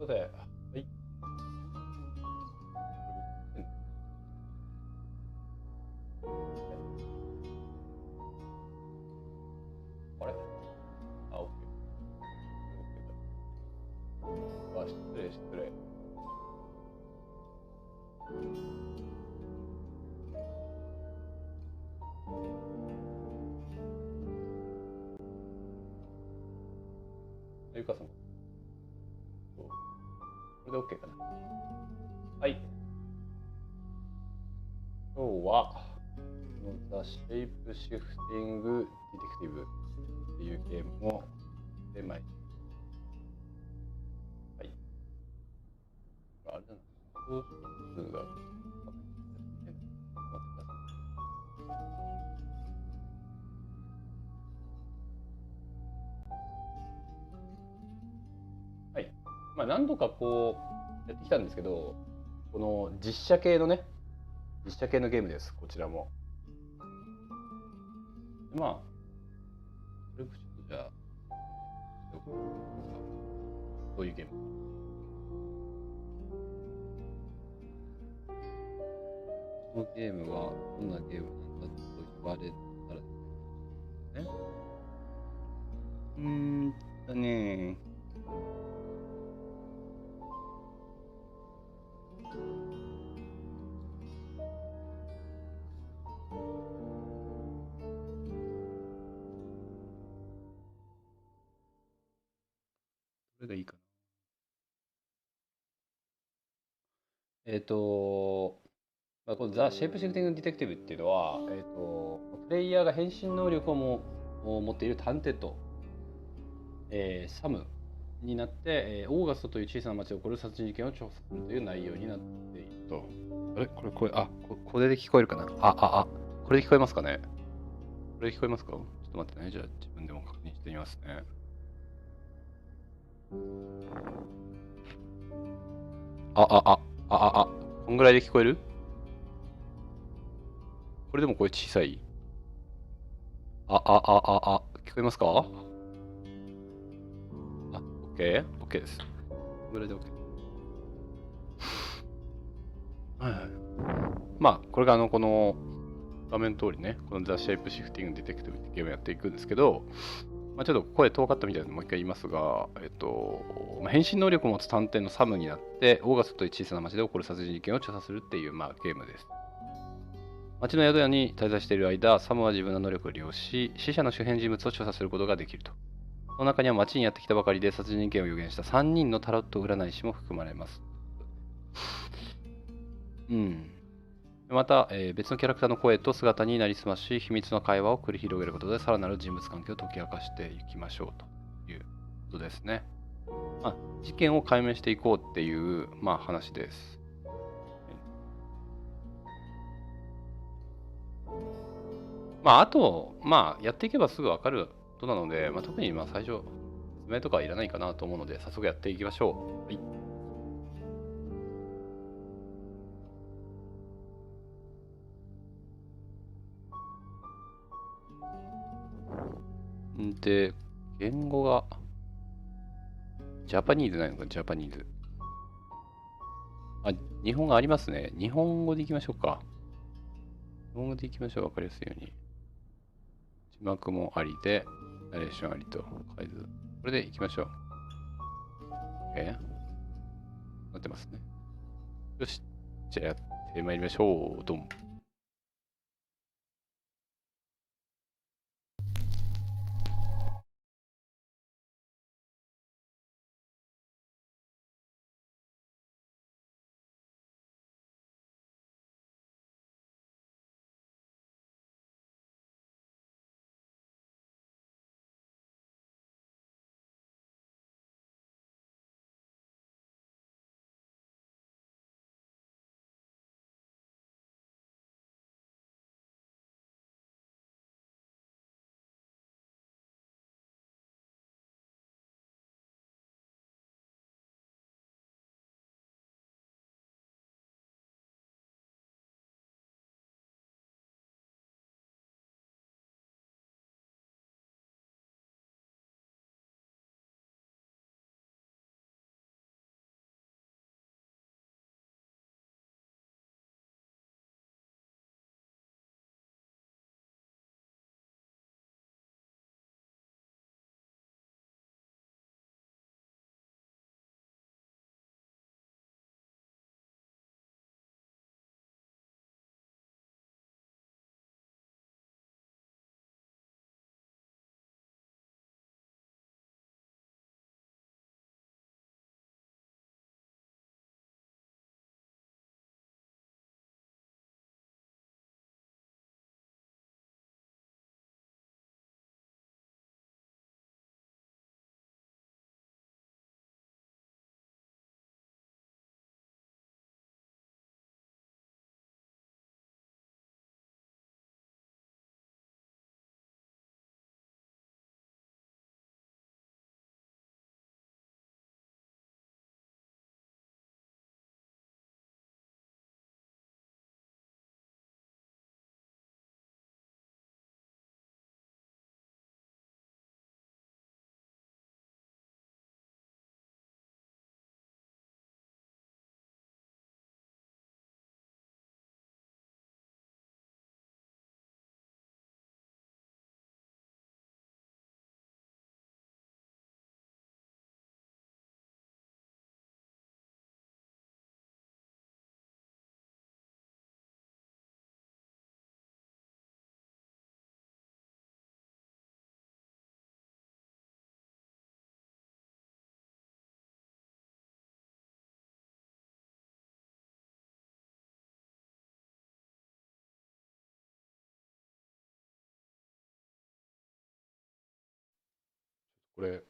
ことで、はい。あれあ、オッケー。あ、失礼。ゆかさんも。これで OK かな。はい。今日は、ザ・シェイプシフティング・ディテクティブっていうゲームをテーマに。はい。あれだな。数が。はい。まあ何度かこうやってきたんですけど、この実写系のゲームです。こちらも。まあ、これちょっとじゃあ、どういうゲームか。このゲームはどんなゲームなんだと言われたらですね。ね。これがいいかな。まあ、このザ・シェイプシフティング・ディテクティブっていうのは、プレイヤーが変身能力を持っている探偵と、サムになって、オーガストという小さな町で起こる殺人事件を調査するという内容になっていると。あれこれ、これで聞こえるかな。これで聞こえますかね。これで聞こえますか。ちょっと待ってね。じゃあ自分でも確認してみますね。こんぐらいで聞こえる？これでも声小さい？聞こえますか？OK です。こんぐらいで OK。はいはい。まあ、これがこの画面通りね、この The Shape Shifting Detective ってゲームやっていくんですけど、まあ、ちょっと声遠かったみたいなのでもう一回言いますが、変身能力を持つ探偵のサムになって、オーガストという小さな町で起こる殺人事件を調査するっていう、まあ、ゲームです。町の宿屋に滞在している間、サムは自分の能力を利用し、死者の周辺人物を調査することができると。その中には町にやってきたばかりで殺人事件を予言した3人のタロット占い師も含まれます。また、別のキャラクターの声と姿になりすまし、秘密の会話を繰り広げることで、さらなる人物関係を解き明かしていきましょうということですね。まあ、事件を解明していこうっていう、まあ、話です。まあ、あと、まあ、やっていけばすぐ分かることなので、まあ、特にまあ最初、説明とかはいらないかなと思うので、早速やっていきましょう。はい。で、言語が、ジャパニーズないのか、ジャパニーズ。日本語ありますね。日本語でいきましょうか。日本語でいきましょう。わかりやすいように。字幕もありで、ナレーションありと、解図。これでいきましょう。なってますね。よし。じゃあやってまいりましょう。どん。これ、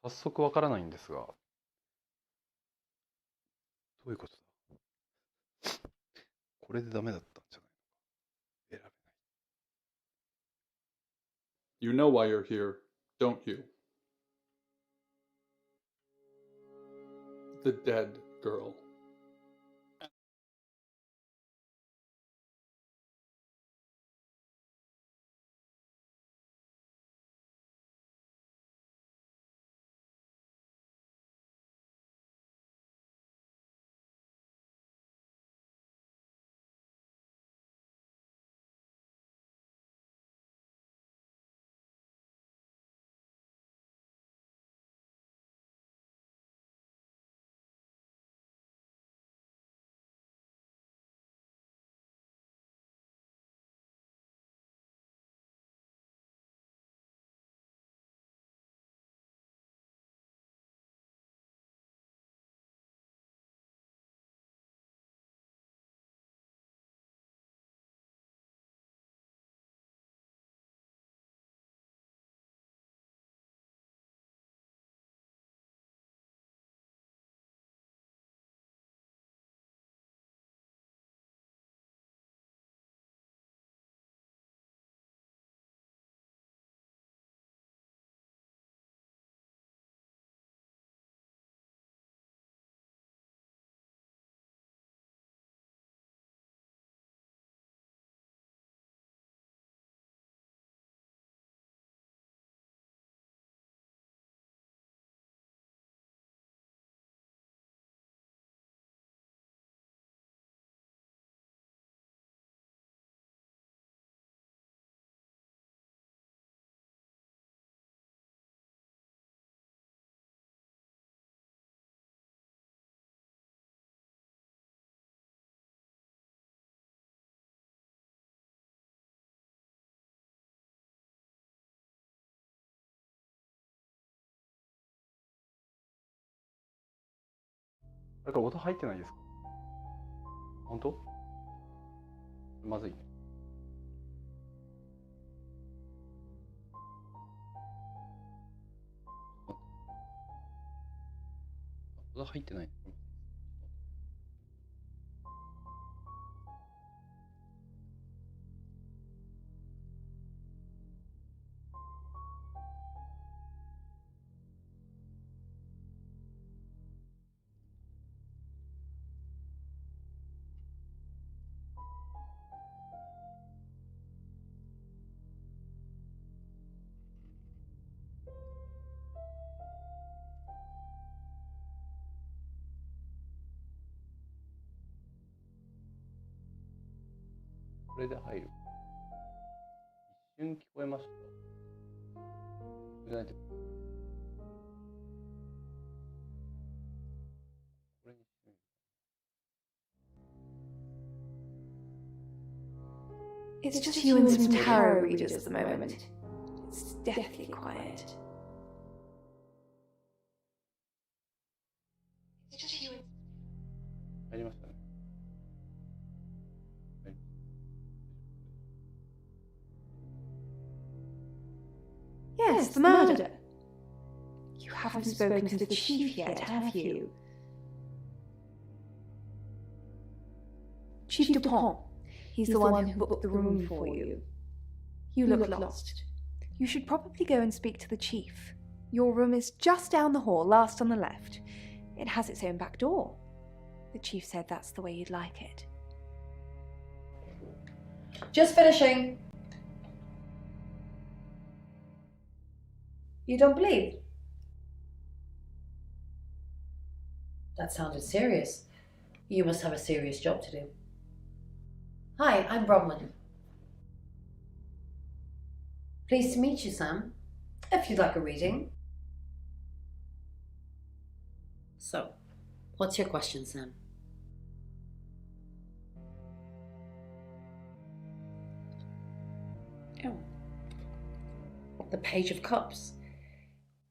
早速わからないんですが、どういうことだ？これでダメだったんじゃないのか。選べない。You know why you're here, don't you? The dead girl.これ音入ってないですか？本当？まずいね。音入ってない。これで入る。一瞬聞こえました。これじゃないと。これにしてみる。It's just you and some tarot readers at the moment. It's deathly quiet. It's just you and... 入りましたね。Yes, the murder. You haven't spoken to the chief yet, have you? Chief Dupont. He's the one who booked the room for you. You look lost. You should probably go and speak to the chief. Your room is just down the hall, last on the left. It has its own back door. The chief said that's the way you'd like it. Just finishing. You don't believe? That sounded serious. You must have a serious job to do. Hi, I'm Bronwyn. Pleased to meet you, Sam. If you'd like a reading. So, what's your question, Sam? Oh. The Page of Cups.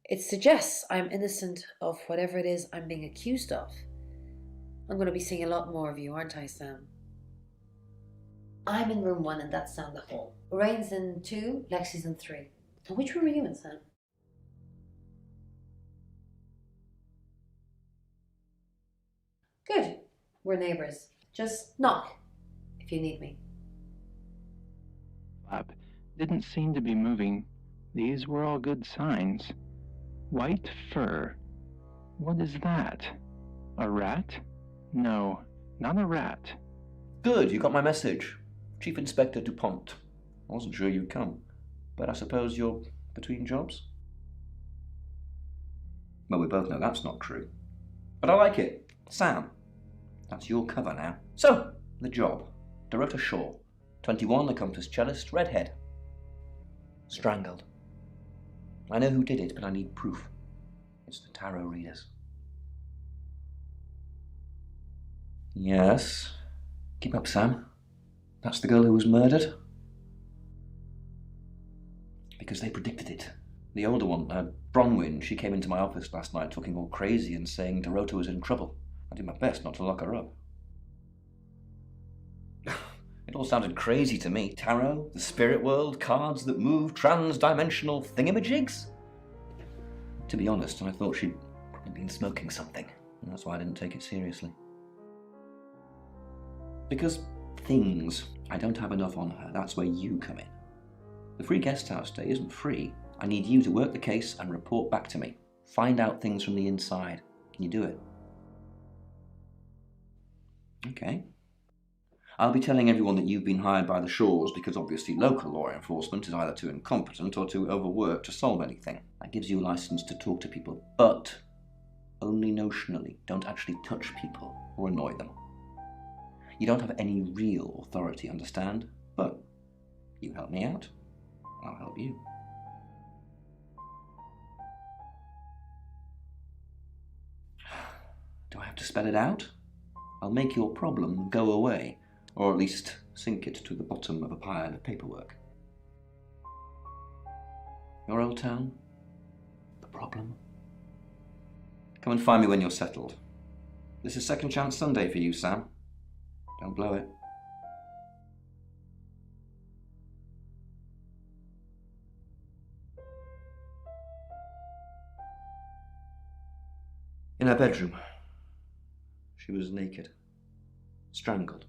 It suggests I'm innocent of whatever it is I'm being accused of. I'm going to be seeing a lot more of you, aren't I, Sam? I'm in room 1 and that's down the hall. Lorraine's in 2, Lexi's in 3. And which room are you in, Sam? Good. We're neighbours. Just knock if you need me. Flap didn't seem to be moving. These were all good signs. White fur. What is that? A rat? No, not a rat. Good, you got my message. Chief Inspector DuPont. I wasn't sure you'd come, but I suppose you're between jobs? Well, we both know that's not true. But I like it. Sam. That's your cover now. So, the job. Dorota Shaw. 21, accomplished cellist, redhead. Strangled. I know who did it, but I need proof. It's the tarot readers. Yes. Keep up, Sam. That's the girl who was murdered? Because they predicted it. The older one, Bronwyn, she came into my office last night talking all crazy and saying Dorota was in trouble. I did my best not to lock her up. It all sounded crazy to me. Tarot, the spirit world, cards that move, trans-dimensional thingamajigs. To be honest, I thought she'd probably been smoking something, and that's why I didn't take it seriously. Because things, I don't have enough on her. That's where you come in. The free guest house stay isn't free. I need you to work the case and report back to me. Find out things from the inside. Can you do it? Okay. I'll be telling everyone that you've been hired by the Shaws because obviously local law enforcement is either too incompetent or too overworked to solve anything. That gives you a license to talk to people, but only notionally. Don't actually touch people or annoy them. You don't have any real authority, understand? But you help me out, I'll help you. Do I have to spell it out? I'll make your problem go away, or at least sink it to the bottom of a pile of paperwork. Your old town? The problem? Come and find me when you're settled. This is Second Chance Sunday for you, Sam. Don't blow it. In her bedroom. She was naked. Strangled.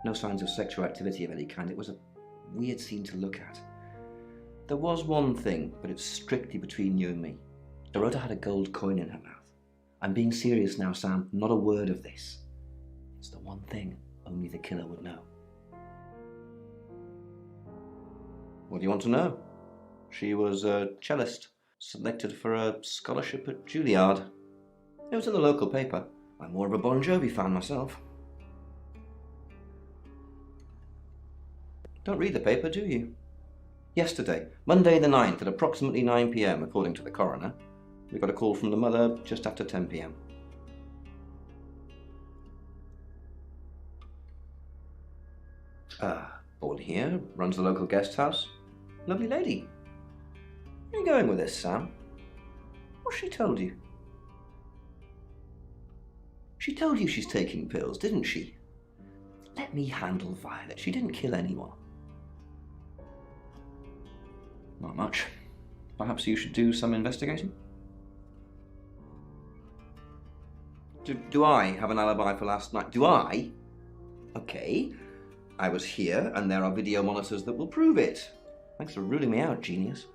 No signs of sexual activity of any kind. It was a weird scene to look at. There was one thing, but it's strictly between you and me. Dorota had a gold coin in her mouth. I'm being serious now, Sam. Not a word of this. It's the one thing only the killer would know. What do you want to know? She was a cellist, selected for a scholarship at Juilliard. It was in the local paper. I'm more of a Bon Jovi fan myself. Don't read the paper, do you? Yesterday, Monday the 9th at approximately 9 p.m, according to the coroner, we got a call from the mother just after 10 p.m. Born here, runs the local guest house. Lovely lady. Where are you going with this, Sam? What's she told you? She told you she's taking pills, didn't she? Let me handle Violet. She didn't kill anyone. Not much. Perhaps you should do some investigating? Do I have an alibi for last night? Do I? Okay. I was here, and there are video monitors that will prove it. Thanks for ruling me out, genius.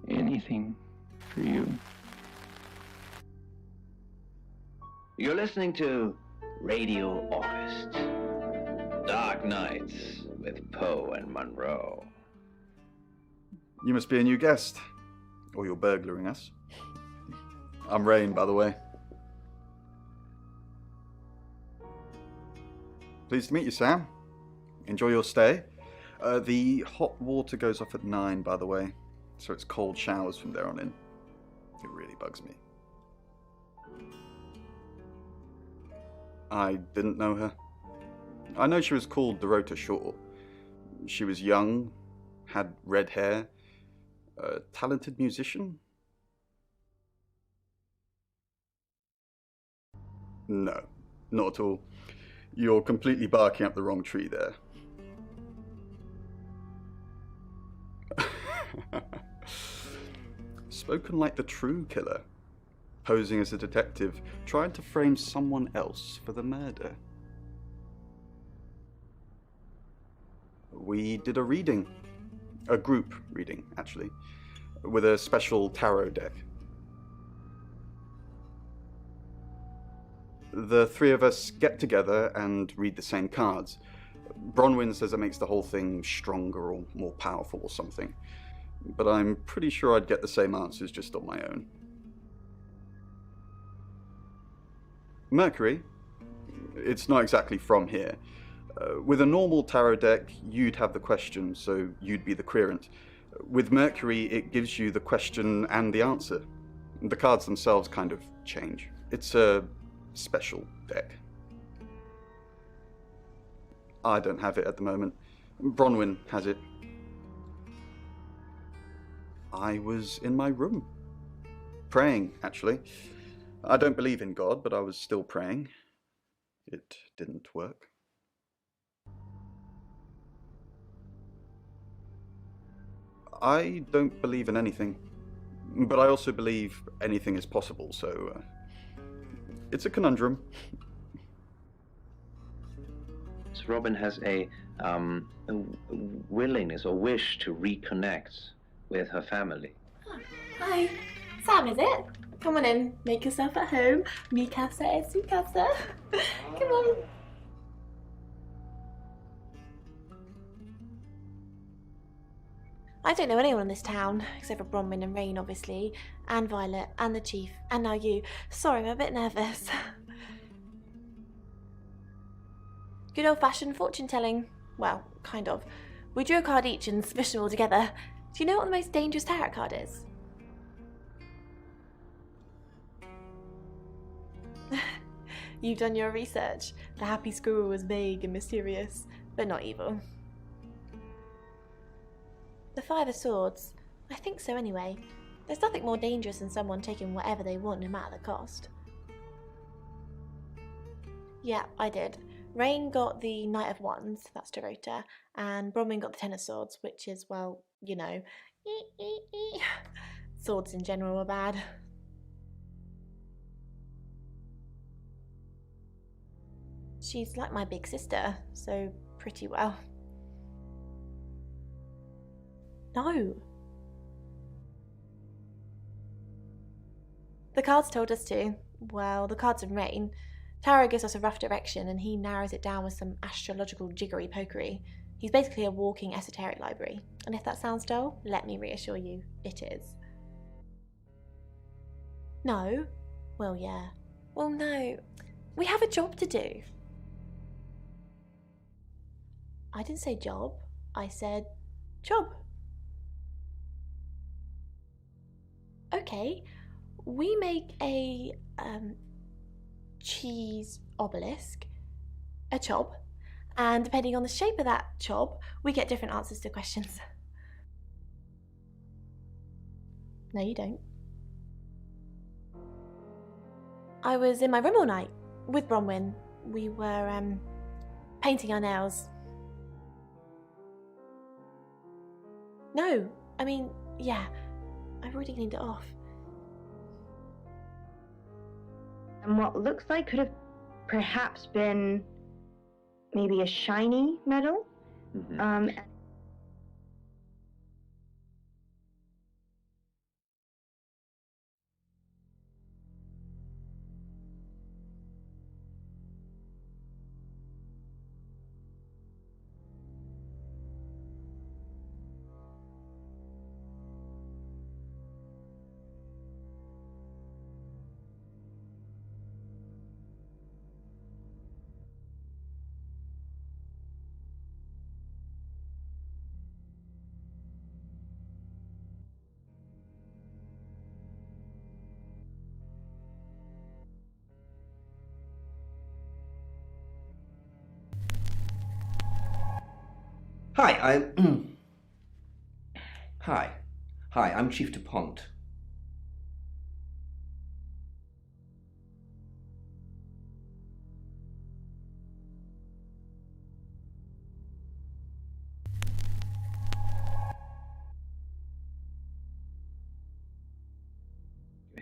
Anything for you. You're listening to Radio August. Dark Nights with Poe and Monroe. You must be a new guest. Or you're burglaring us. I'm Rain, by the way. Pleased to meet you, Sam. Enjoy your stay. The hot water goes off at 9, by the way. So it's cold showers from there on in. It really bugs me. I didn't know her. I know she was called Dorota Shaw. She was young, had red hair, a talented musician. No, not at all. You're completely barking up the wrong tree there. spoken like the true killer, posing as a detective, trying to frame someone else for the murder. We did a reading, a group reading, actually, with a special tarot deck. The three of us get together and read the same cards. Bronwyn says it makes the whole thing stronger or more powerful or something, but I'm pretty sure I'd get the same answers just on my own. Mercury, it's not exactly from here. With a normal tarot deck, you'd have the question, so you'd be the querent. With Mercury, it gives you the question and the answer. The cards themselves kind of change. It's a special deck. I don't have it at the moment. Bronwyn has it. I was in my room. Praying, actually. I don't believe in God, but I was still praying. It didn't work. I don't believe in anything, but I also believe anything is possible, so it's a conundrum. So Robin has a willingness or wish to reconnect with her family. Oh, hi. Sam, is it? Come on in. Make yourself at home. Mi casa es su casa. Come on. I don't know anyone in this town, except for Bronwyn and Rain, obviously, and Violet, and the Chief, and now you. Sorry, I'm a bit nervous. Good old-fashioned fortune-telling. Well, kind of. We drew a card each and smushed them all together. Do you know what the most dangerous tarot card is? You've done your research. The happy squirrel was vague and mysterious, but not evil. The Five of Swords. I think so anyway. There's nothing more dangerous than someone taking whatever they want no matter the cost. Yeah, I did. Rain got the Knight of Wands, that's Dorota, and Bronwyn got the Ten of Swords, which is, well, you know, swords in general are bad. She's like my big sister, so pretty well. No. The cards told us to. Well, the cards of Rain. Tarot gives us a rough direction and he narrows it down with some astrological jiggery-pokery. He's basically a walking esoteric library. And if that sounds dull, let me reassure you, it is. No? Well, yeah. Well, no. We have a job to do. I didn't say job. I said job. Okay. We make a cheese obelisk, a chob, and depending on the shape of that chob, we get different answers to questions. No, you don't. I was in my room all night with Bronwyn. We were painting our nails. No, I mean, yeah, I've already cleaned it off. And what looks like could have perhaps been maybe a shiny metal. Mm-hmm. Hi, I'm Chief DuPont.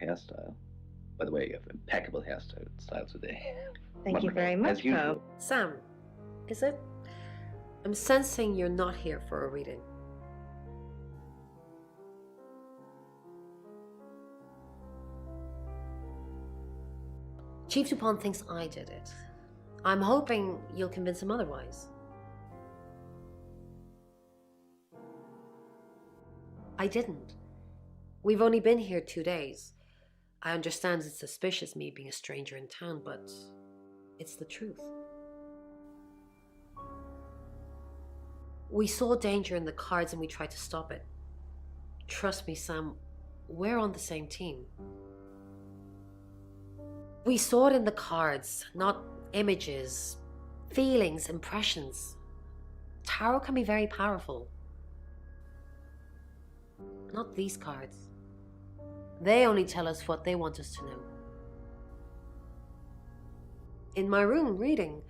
hairstyle. By the way, you have impeccable hairstyle today. Thank you very much, As usual. Poe. Sam, is it? I'm sensing you're not here for a reading. Chief Dupont thinks I did it. I'm hoping you'll convince him otherwise. I didn't. We've only been here 2 days. I understand it's suspicious me being a stranger in town, but it's the truth. We saw danger in the cards and we tried to stop it. Trust me, Sam, we're on the same team. We saw it in the cards, not images, feelings, impressions. Tarot can be very powerful. Not these cards. They only tell us what they want us to know. In my room reading,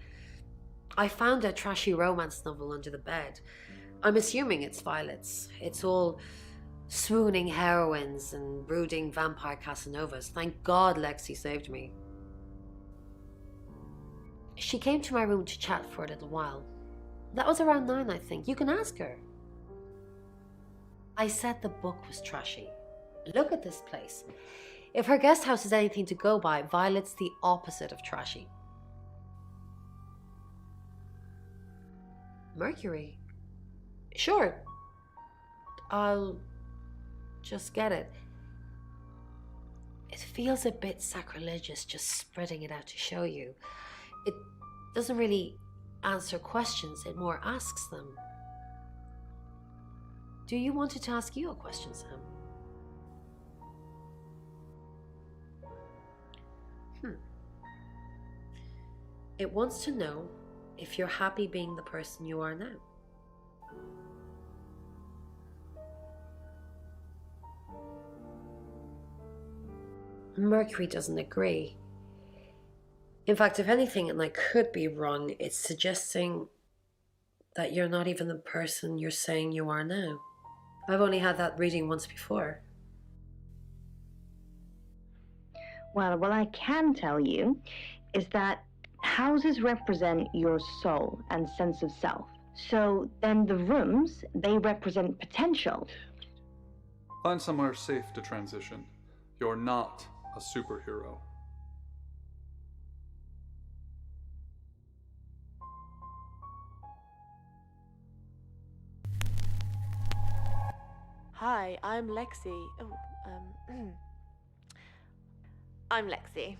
I found a trashy romance novel under the bed. I'm assuming it's Violet's. It's all swooning heroines and brooding vampire Casanovas. Thank God Lexi saved me. She came to my room to chat for a little while. That was around 9, I think. You can ask her. I said the book was trashy. Look at this place. If her guest house is anything to go by, Violet's the opposite of trashy. Mercury? Sure. I'll just get it. It feels a bit sacrilegious just spreading it out to show you. It doesn't really answer questions, it more asks them. Do you want it to ask you a question, Sam? It wants to know if you're happy being the person you are now. Mercury doesn't agree. In fact, if anything, and I could be wrong, it's suggesting that you're not even the person you're saying you are now. I've only had that reading once before. Well, what I can tell you is that houses represent your soul and sense of self. So then the rooms, they represent potential. Find somewhere safe to transition. You're not a superhero. Hi, I'm Lexi. I'm Lexi.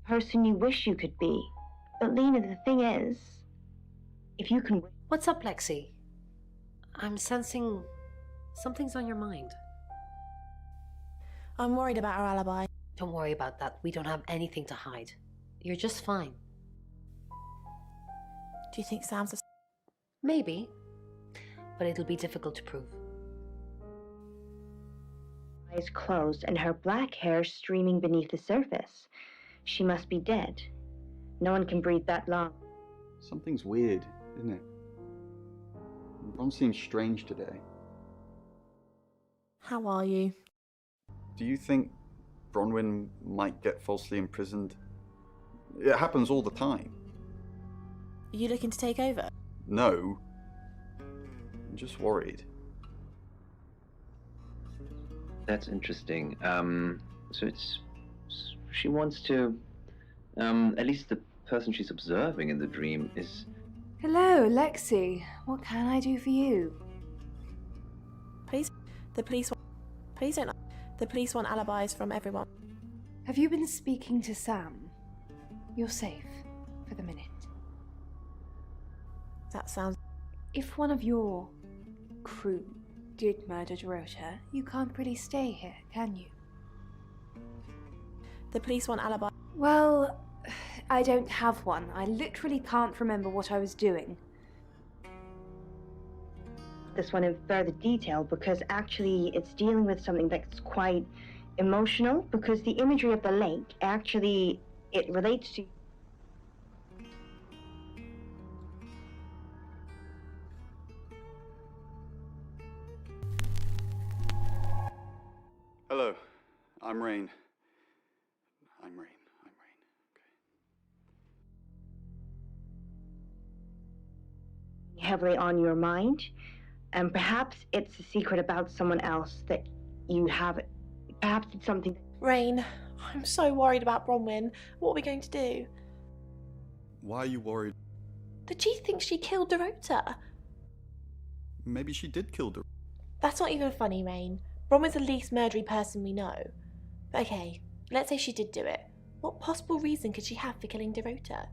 Person you wish you could be. But Lena, the thing is, if you can... What's up, Lexi? I'm sensing something's on your mind. I'm worried about our alibi. Don't worry about that. We don't have anything to hide. You're just fine. Do you think Sam's a... Maybe, but it'll be difficult to prove. Eyes closed and her black hair streaming beneath the surface. She must be dead. No one can breathe that long. Something's weird, isn't it? Ron seems strange today. How are you? Do you think Bronwyn might get falsely imprisoned? It happens all the time. Are you looking to take over? No. I'm just worried. That's interesting. So it's... She wants to... at least the person she's observing in the dream is... Hello, Lexi. What can I do for you? Please, the police don't... The police want alibis from everyone. Have you been speaking to Sam? You're safe, for the minute. That sounds... If one of your crew did murder Dorota, you can't really stay here, can you? The police want alibi... Well, I don't have one. I literally can't remember what I was doing. This one in further detail because actually it's dealing with something that's quite emotional because the imagery of the lake actually, it relates to... I'm Rain. I'm Rain. Heavily on your mind, and perhaps it's a secret about someone else that you have. Perhaps it's something. Rain, I'm so worried about Bronwyn. What are we going to do? Why are you worried? The chief thinks she killed Dorota. Maybe she did kill Dorota. That's not even funny, Rain. Bronwyn's the least murdery person we know. But okay, let's say she did do it. What possible reason could she have for killing Dorota?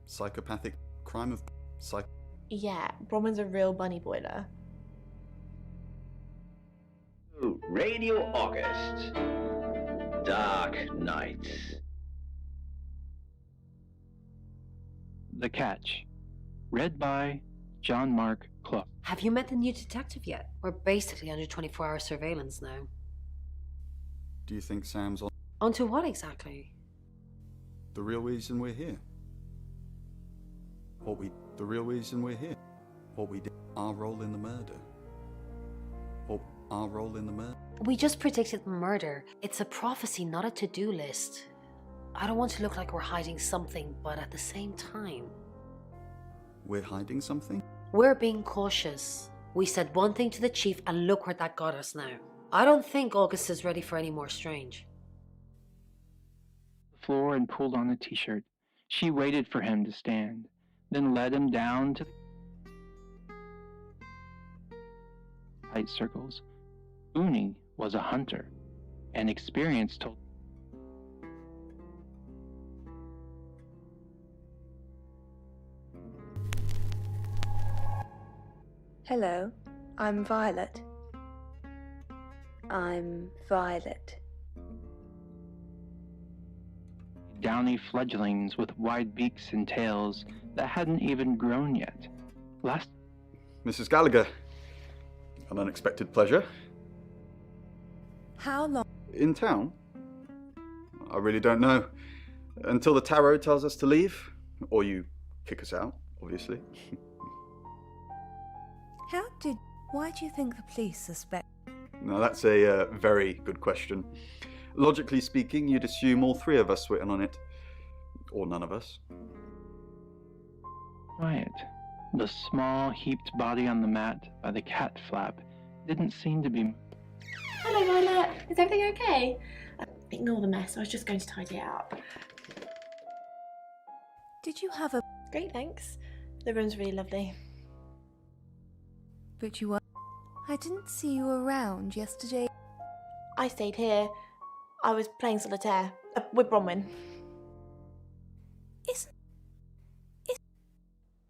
Psychopathic crime of Yeah, Bronwyn's a real bunny boiler. Radio August. Dark Nights. The Catch. Read by John Mark Clough. Have you met the new detective yet? We're basically under 24-hour surveillance now. Do you think Sam's on? Onto what exactly? The real reason we're here. The real reason we're here. What we did. Our role in the murder. Our role in the murder. We just predicted murder. It's a prophecy, not a to-do list. I don't want to look like we're hiding something, but at the same time... We're hiding something? We're being cautious. We said one thing to the chief and look where that got us now. I don't think August is ready for any more strange. The floor and pulled on a t-shirt. She waited for him to stand, then led him down to tight circles. Uni was a hunter, and experience told. Hello, I'm Violet. I'm Violet. Downy fledglings with wide beaks and tails that hadn't even grown yet. Mrs. Gallagher. An unexpected pleasure. How long? In town? I really don't know. Until the tarot tells us to leave. Or you kick us out, obviously. Why do you think the police suspect? Now that's a very good question. Logically speaking, you'd assume all three of us were in on it. Or none of us. Quiet. The small, heaped body on the mat by the cat flap didn't seem to be... Hello, Violet. Is everything okay? Ignore the mess. I was just going to tidy it up. Did you have a... Great, thanks. The room's really lovely. But you were... I didn't see you around yesterday. I stayed here. I was playing solitaire with Bronwyn.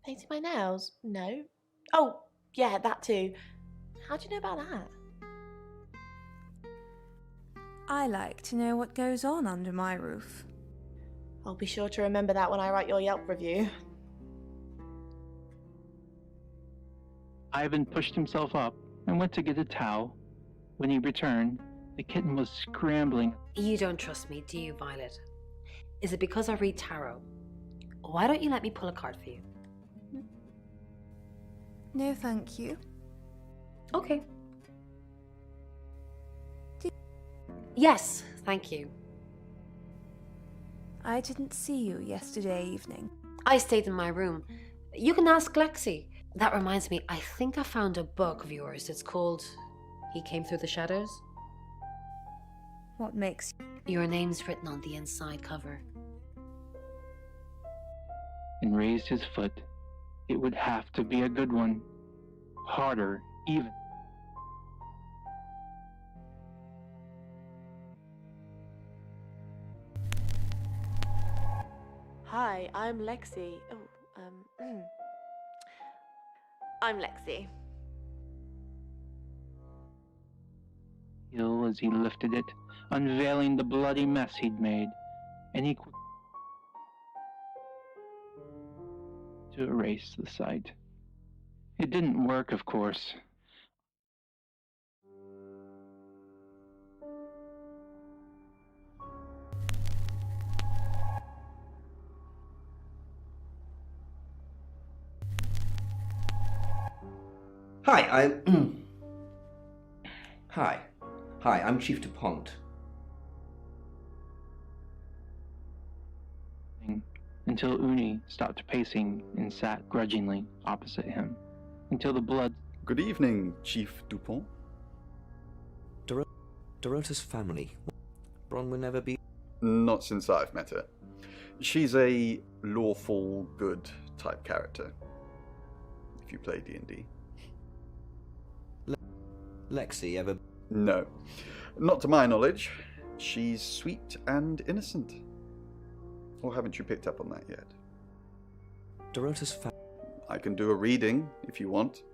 Painting my nails? No. Oh, yeah, that too. How do you know about that? I like to know what goes on under my roof. I'll be sure to remember that when I write your Yelp review. Ivan pushed himself up and went to get a towel. When he returned, the kitten was scrambling. You don't trust me, do you, Violet? Is it because I read tarot? Why don't you let me pull a card for you? No, thank you. Okay. Yes, thank you. I didn't see you yesterday evening. I stayed in my room. You can ask Lexi. That reminds me, I think I found a book of yours. It's called He Came Through the Shadows. What makes... Your name's written on the inside cover. And raised his foot. It would have to be a good one. Harder, even. Hi, I'm Lexi. I'm Lexi. Ill as he lifted it, unveiling the bloody mess he'd made, and he to erase the sight. It didn't work, of course. Hi, Hi. Hi, I'm Chief DuPont. Until Uni stopped pacing and sat grudgingly opposite him. Until the blood... Good evening, Chief DuPont. Dorota's family. Bronwyn never be... Not since I've met her. She's a lawful good type character, if you play D&D. Lexi ever... No. Not to my knowledge. She's sweet and innocent. Or haven't you picked up on that yet? Dorota's I can do a reading, if you want.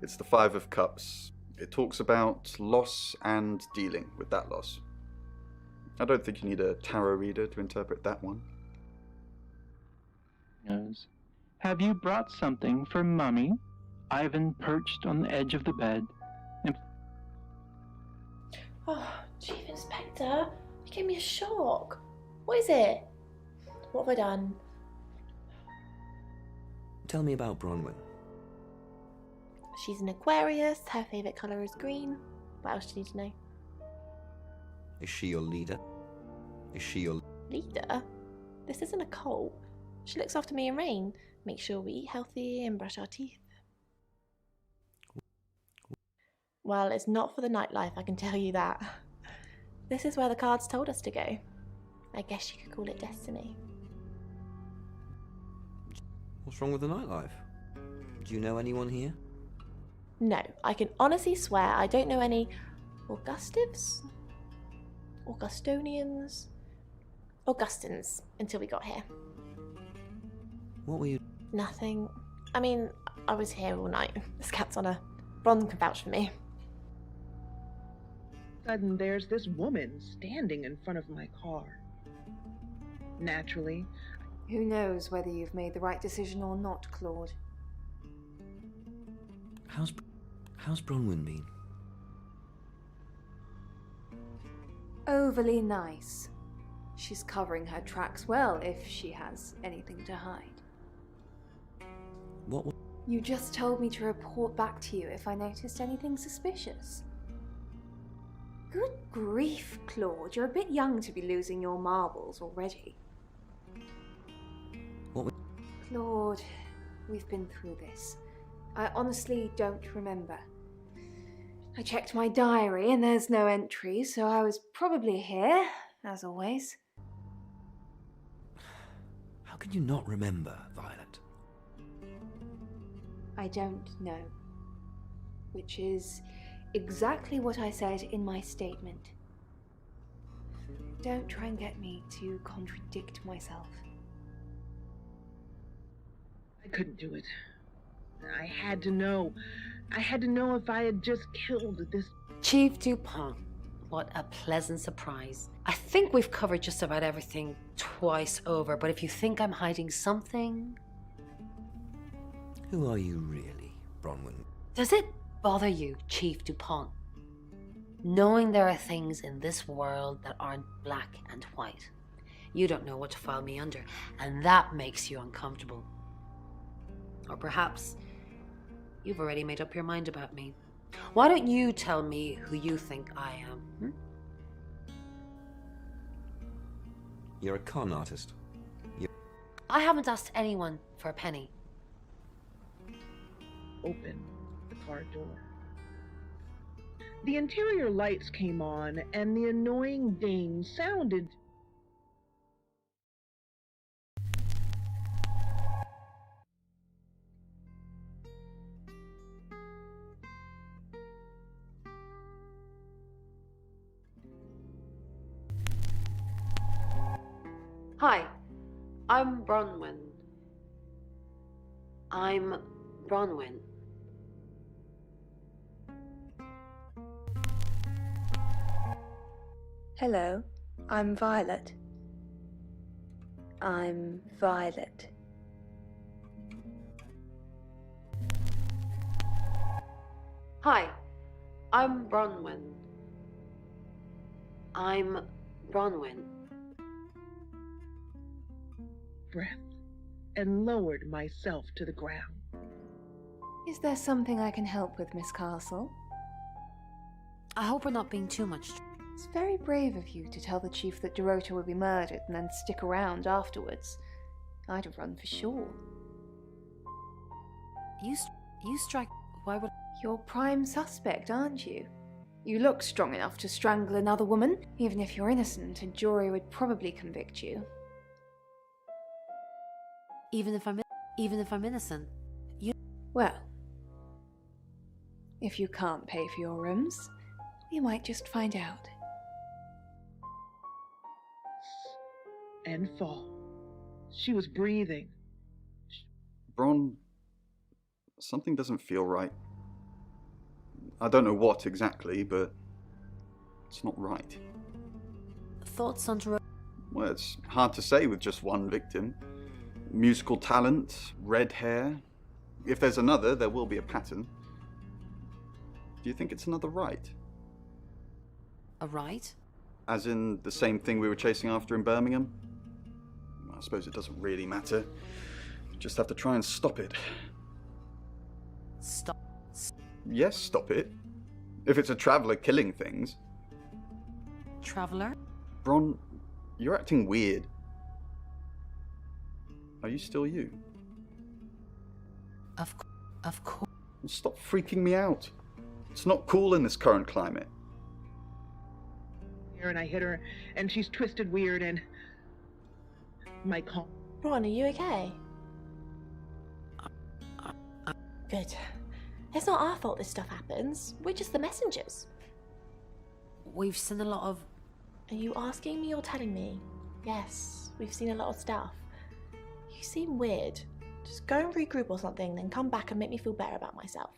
It's the Five of Cups. It talks about loss and dealing with that loss. I don't think you need a tarot reader to interpret that one. Knows. Have you brought something for Mummy? Ivan perched on the edge of the bed and... Oh, Chief Inspector, you gave me a shock. What is it? What have I done? Tell me about Bronwyn. She's an Aquarius, her favourite colour is green. What else do you need to know? Is she your leader? Is she your... Leader? This isn't a cult. She looks after me and Rain, makes sure we eat healthy and brush our teeth. Well, it's not for the nightlife, I can tell you that. This is where the cards told us to go. I guess you could call it destiny. What's wrong with the nightlife? Do you know anyone here? No, I can honestly swear I don't know any Augustives? Augustonians? Augustins until we got here. What were you... Nothing. I mean, I was here all night. This cat's on her. Ron can vouch for me. Sudden, there's this woman standing in front of my car. Naturally. Who knows whether you've made the right decision or not, Claude? How's Bronwyn been? Overly nice. She's covering her tracks well if she has anything to hide. What? You just told me to report back to you if I noticed anything suspicious. Good grief, Claude. You're a bit young to be losing your marbles already. What? Claude, we've been through this. I honestly don't remember. I checked my diary and there's no entry, so I was probably here, as always. How can you not remember, Violet? I don't know. Which is exactly what I said in my statement. Don't try and get me to contradict myself. I couldn't do it. I had to know. I had to know if I had just killed this... Chief DuPont, what a pleasant surprise. I think we've covered just about everything twice over, but if you think I'm hiding something... Who are you really, Bronwyn? Does it bother you, Chief DuPont, knowing there are things in this world that aren't black and white? You don't know what to file me under, and that makes you uncomfortable. Or perhaps you've already made up your mind about me. Why don't you tell me who you think I am? You're a con artist. I haven't asked anyone for a penny. Open the car door. The interior lights came on, and the annoying ding sounded... Hi, I'm Bronwyn. I'm Bronwyn. Hello, I'm Violet. I'm Violet. Hi, I'm Bronwyn. I'm Bronwyn. breath. and lowered myself to the ground. Is there something I can help with, Miss Castle? I hope we're not being too much. It's very brave of you to tell the chief that Dorota will be murdered and then stick around afterwards. I'd have run for sure. You strike. Why would... You're prime suspect, aren't you? You look strong enough to strangle another woman. Even if you're innocent, a jury would probably convict you. Even if I'm innocent, you... Well, if you can't pay for your rooms, we might just find out. And fall. She was breathing. Bron, something doesn't feel right. I don't know what exactly, but it's not right. Thoughts on Dorota? Well, it's hard to say with just one victim. Musical talent, red hair. If there's another, there will be a pattern. Do you think it's another right? A right? As in the same thing we were chasing after in Birmingham? I suppose it doesn't really matter. You just have to try and stop it. Stop? Yes, stop it. If it's a traveller killing things. Traveller? Bron, you're acting weird. Are you still you? Of course. Stop freaking me out. It's not cool in this current climate. And I hit her, and she's twisted weird, and my call. Ron, are you okay? Good. It's not our fault this stuff happens. We're just the messengers. We've seen a lot of... Are you asking me or telling me? Yes, we've seen a lot of stuff. You seem weird. Just go and regroup or something, then come back and make me feel better about myself.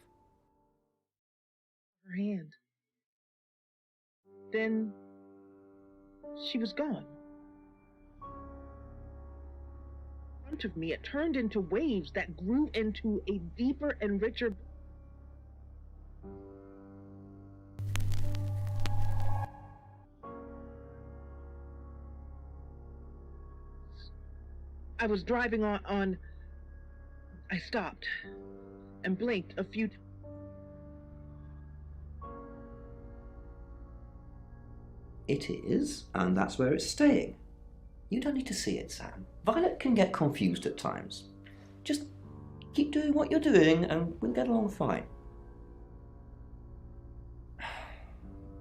Her hand. Then she was gone. In front of me, it turned into waves that grew into a deeper and richer. I was driving on. I stopped and blinked a few times. It is, and that's where it's staying. You don't need to see it, Sam. Violet can get confused at times. Just keep doing what you're doing and we'll get along fine.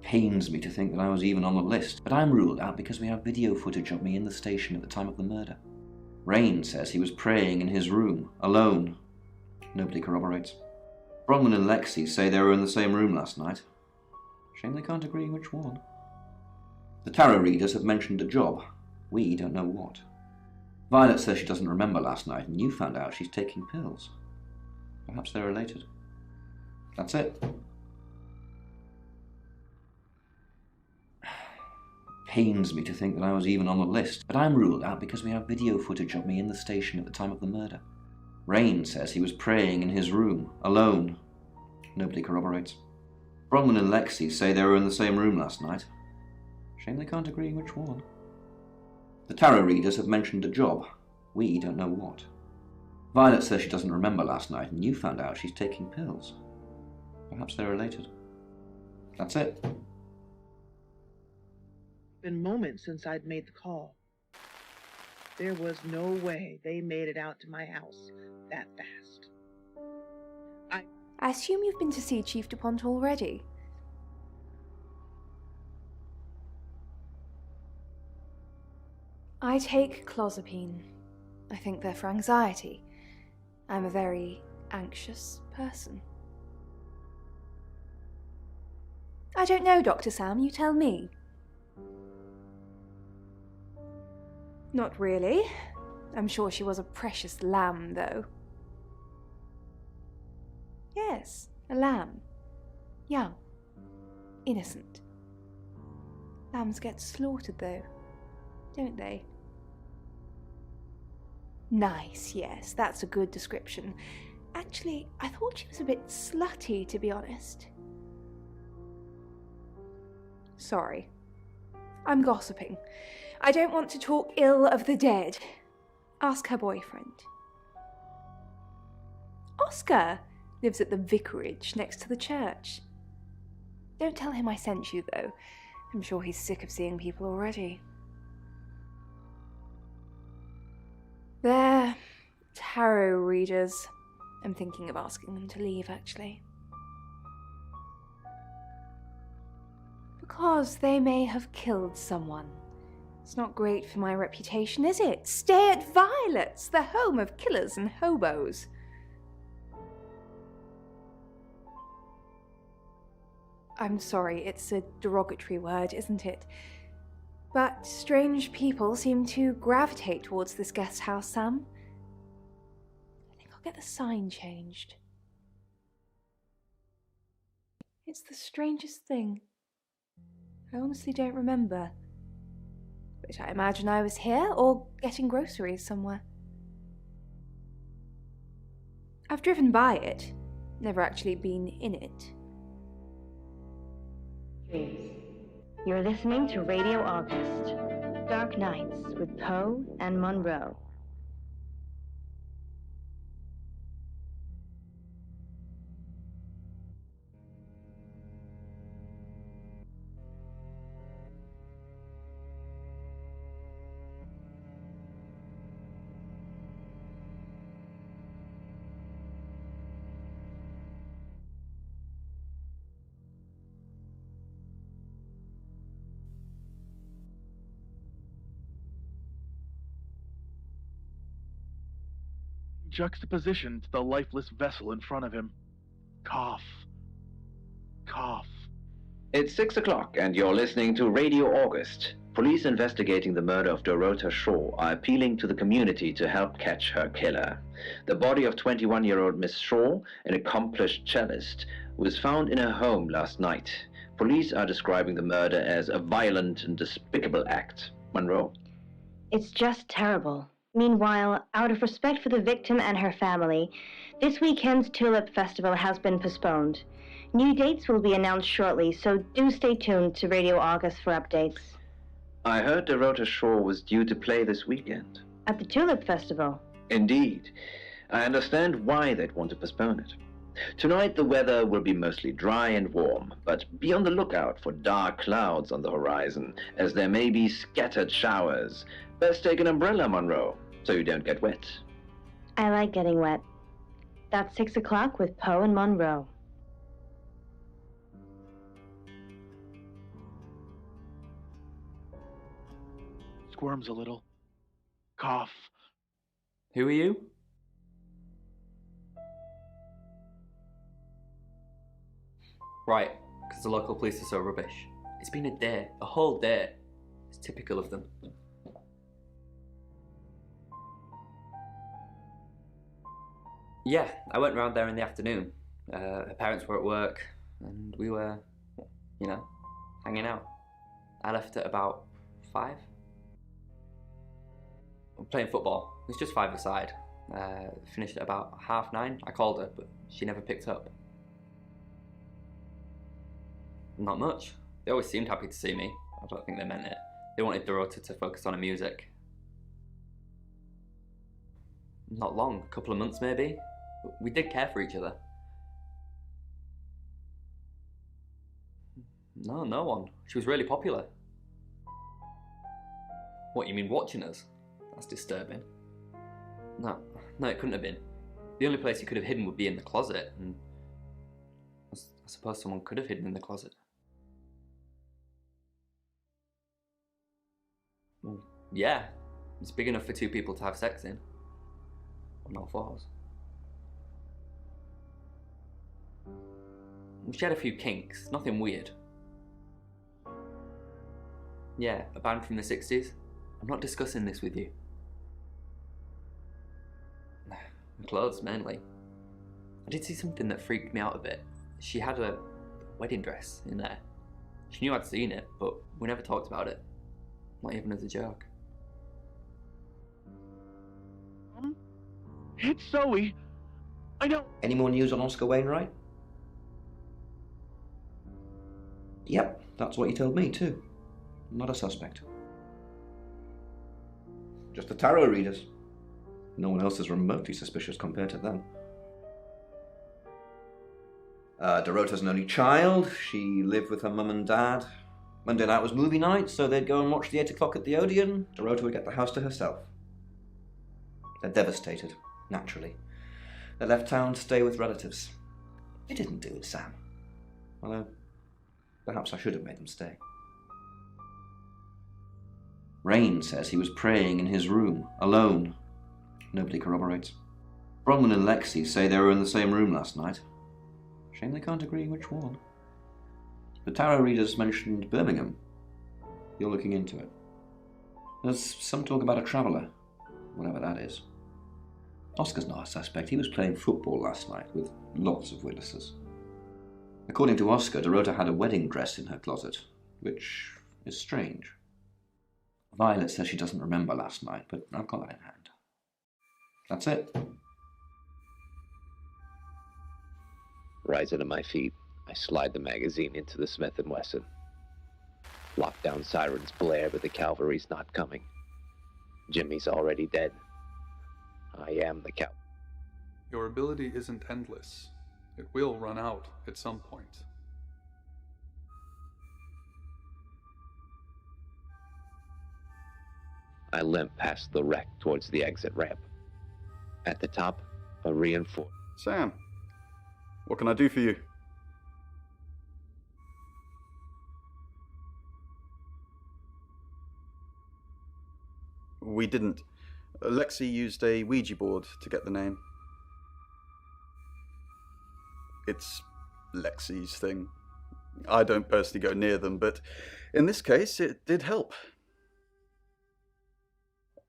Pains me to think that I was even on the list, but I'm ruled out because we have video footage of me in the station at the time of the murder. Rain says he was praying in his room, alone. Nobody corroborates. Bronwyn and Lexi say they were in the same room last night. Shame they can't agree which one. The tarot readers have mentioned a job. We don't know what. Violet says she doesn't remember last night, and you found out she's taking pills. Perhaps they're related. That's it. Pains me to think that I was even on the list, but I'm ruled out because we have video footage of me in the station at the time of the murder. Rain says he was praying in his room, alone. Nobody corroborates. Bronwyn and Lexi say they were in the same room last night. Shame they can't agree which one. The tarot readers have mentioned a job. We don't know what. Violet says she doesn't remember last night, and you found out she's taking pills. Perhaps they're related. That's it. Been moments since I'd made the call. There was no way they made it out to my house that fast. I assume you've been to see Chief DuPont already. I take clozapine. I think they're for anxiety. I'm a very anxious person. I don't know, Dr. Sam, you tell me. Not really. I'm sure she was a precious lamb, though. Yes, a lamb. Young. Innocent. Lambs get slaughtered, though, don't they? Nice, yes, that's a good description. Actually, I thought she was a bit slutty, to be honest. Sorry. I'm gossiping. I don't want to talk ill of the dead. Ask her boyfriend. Oscar lives at the vicarage next to the church. Don't tell him I sent you, though. I'm sure he's sick of seeing people already. They're tarot readers. I'm thinking of asking them to leave, actually. Because they may have killed someone. It's not great for my reputation, is it? Stay at Violet's, the home of killers and hobos. I'm sorry, it's a derogatory word, isn't it? But strange people seem to gravitate towards this guest house, Sam. I think I'll get the sign changed. It's the strangest thing. I honestly don't remember. But I imagine I was here or getting groceries somewhere. I've driven by it, never actually been in it. You're listening to Radio August, Dark Nights with Poe and Monroe. Juxtaposition to the lifeless vessel in front of him. Cough. Cough. It's 6 o'clock, and you're listening to Radio August. Police investigating the murder of Dorota Shaw are appealing to the community to help catch her killer. The body of 21-year-old Miss Shaw, an accomplished cellist, was found in her home last night. Police are describing the murder as a violent and despicable act. Monroe? It's just terrible. Meanwhile, out of respect for the victim and her family, this weekend's Tulip Festival has been postponed. New dates will be announced shortly, so do stay tuned to Radio August for updates. I heard Dorota Shaw was due to play this weekend. At the Tulip Festival? Indeed. I understand why they'd want to postpone it. Tonight the weather will be mostly dry and warm, but be on the lookout for dark clouds on the horizon, as there may be scattered showers. Best take an umbrella, Monroe, so you don't get wet. I like getting wet. That's 6 o'clock with Poe and Monroe. Squirms a little. Cough. Who are you? Right, because the local police are so rubbish. It's been a day, a whole day. It's typical of them. Yeah, I went round there in the afternoon. Her parents were at work, and we were, you know, hanging out. I left at about 5. Playing football. It was just 5-a-side. Finished at about 9:30. I called her, but she never picked up. Not much. They always seemed happy to see me. I don't think they meant it. They wanted Dorota to focus on her music. Not long, a couple of months maybe. But we did care for each other. No, no one. She was really popular. What, you mean watching us? That's disturbing. No, it couldn't have been. The only place you could have hidden would be in the closet, and I suppose someone could have hidden in the closet. Well, yeah, it's big enough for 2 people to have sex in. On all 4s. She had a few kinks, nothing weird. Yeah, a band from the 60s. I'm not discussing this with you. The clothes, mainly. I did see something that freaked me out a bit. She had a wedding dress in there. She knew I'd seen it, but we never talked about it. Not even as a joke. It's Zoe. I know. Any more news on Oscar Wainwright? Yep, that's what he told me too. Not a suspect. Just the tarot readers. No one else is remotely suspicious compared to them. Dorota's an only child. She lived with her mum and dad. Monday night was movie night, so they'd go and watch the 8 o'clock at the Odeon. Dorota would get the house to herself. They're devastated, naturally. They left town to stay with relatives. You didn't do it, Sam. Although, perhaps I should have made them stay. Rain says he was praying in his room, alone. Nobody corroborates. Bronwyn and Lexi say they were in the same room last night. Shame they can't agree which one. The tarot readers mentioned Birmingham. You're looking into it. There's some talk about a traveller, whatever that is. Oscar's not a suspect. He was playing football last night with lots of witnesses. According to Oscar, Dorota had a wedding dress in her closet, which is strange. Violet says she doesn't remember last night, but I've got that in hand. That's it. Rising to my feet, I slide the magazine into the Smith & Wesson. Lockdown sirens blare, but the cavalry's not coming. Jimmy's already dead. I am the cavalry. Your ability isn't endless. It will run out at some point. I limp past the wreck towards the exit ramp. At the top, a reinforced... Sam, what can I do for you? We didn't. Lexi used a Ouija board to get the name. It's Lexi's thing. I don't personally go near them, but in this case, it did help.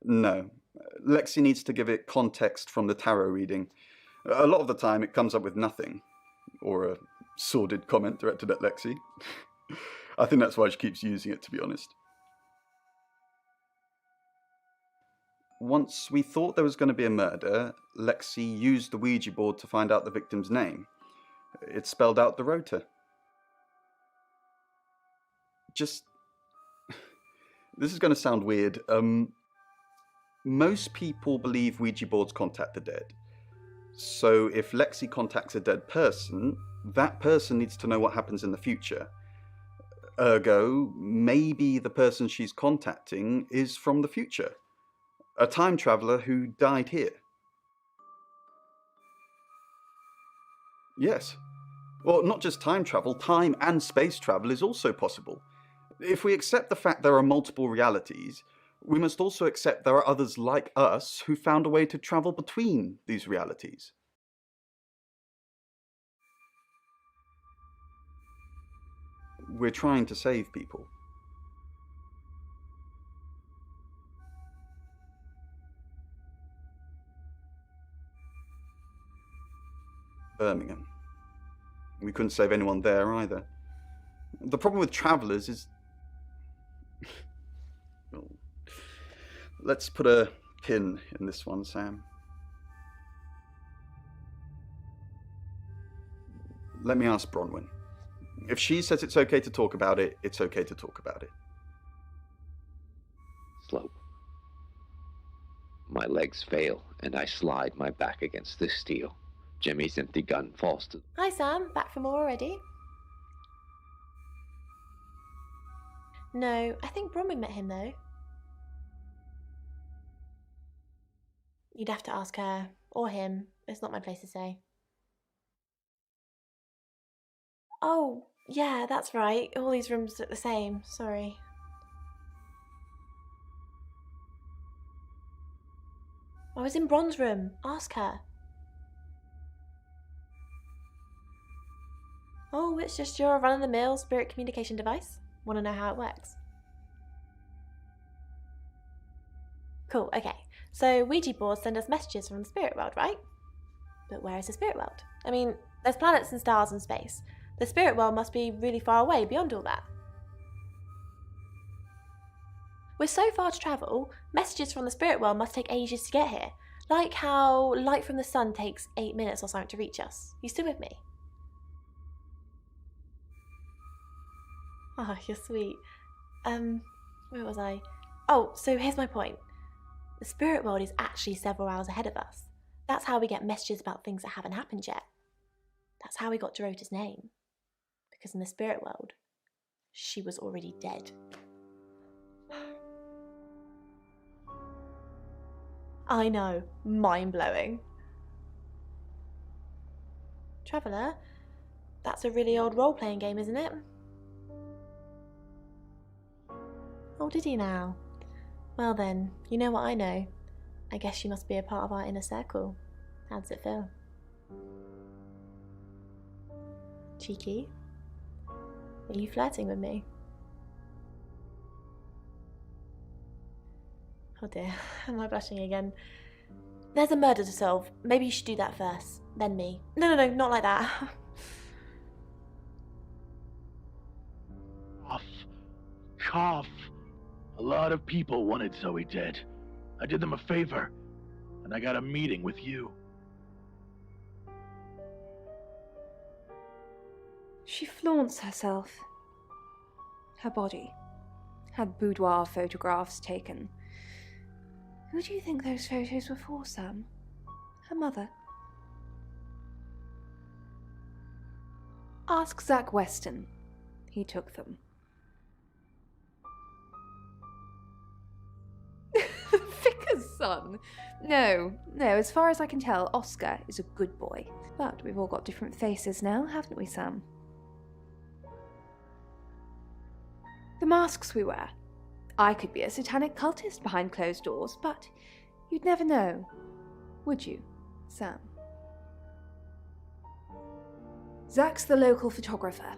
No. Lexi needs to give it context from the tarot reading. A lot of the time, it comes up with nothing. Or a sordid comment directed at Lexi. I think that's why she keeps using it, to be honest. Once we thought there was going to be a murder, Lexi used the Ouija board to find out the victim's name. It spelled out Dorota. This is going to sound weird. Most people believe Ouija boards contact the dead. So if Lexi contacts a dead person, that person needs to know what happens in the future. Ergo, maybe the person she's contacting is from the future. A time traveller who died here. Yes. Well, not just time travel, time and space travel is also possible. If we accept the fact there are multiple realities, we must also accept there are others like us who found a way to travel between these realities. We're trying to save people. Birmingham. We couldn't save anyone there either. The problem with travellers is... Well, let's put a pin in this one, Sam. Let me ask Bronwyn. If she says it's okay to talk about it, it's okay to talk about it. Slope. My legs fail, and I slide my back against the steel. Jimmy's empty gun falls to... Hi Sam, back for more already? No, I think Bronwyn met him though. You'd have to ask her, or him. It's not my place to say. Oh, yeah, that's right. All these rooms look the same. Sorry. I was in Bron's room. Ask her. Oh, it's just your run-of-the-mill spirit communication device. Want to know how it works? Cool, okay. So Ouija boards send us messages from the spirit world, right? But where is the spirit world? I mean, there's planets and stars and space. The spirit world must be really far away beyond all that. We're so far to travel, messages from the spirit world must take ages to get here. Like how light from the sun takes 8 minutes or something to reach us. You still with me? Oh, you're sweet. Where was I? Oh, so here's my point. The spirit world is actually several hours ahead of us. That's how we get messages about things that haven't happened yet. That's how he got Dorota's name. Because in the spirit world, she was already dead. I know, mind-blowing. Traveller, that's a really old role-playing game, isn't it? Oh, did you now? Well then, you know what I know. I guess you must be a part of our inner circle. How does it feel? Cheeky? Are you flirting with me? Oh dear, am I blushing again? There's a murder to solve. Maybe you should do that first, then me. No, not like that. Cough. A lot of people wanted Zoe dead. I did them a favor, and I got a meeting with you. She flaunts herself. Her body. Had boudoir photographs taken. Who do you think those photos were for, Sam? Her mother? Ask Zach Weston. He took them. Vicar's son? No, as far as I can tell, Oscar is a good boy. But we've all got different faces now, haven't we, Sam? The masks we wear. I could be a satanic cultist behind closed doors, but you'd never know, would you, Sam? Zach's the local photographer.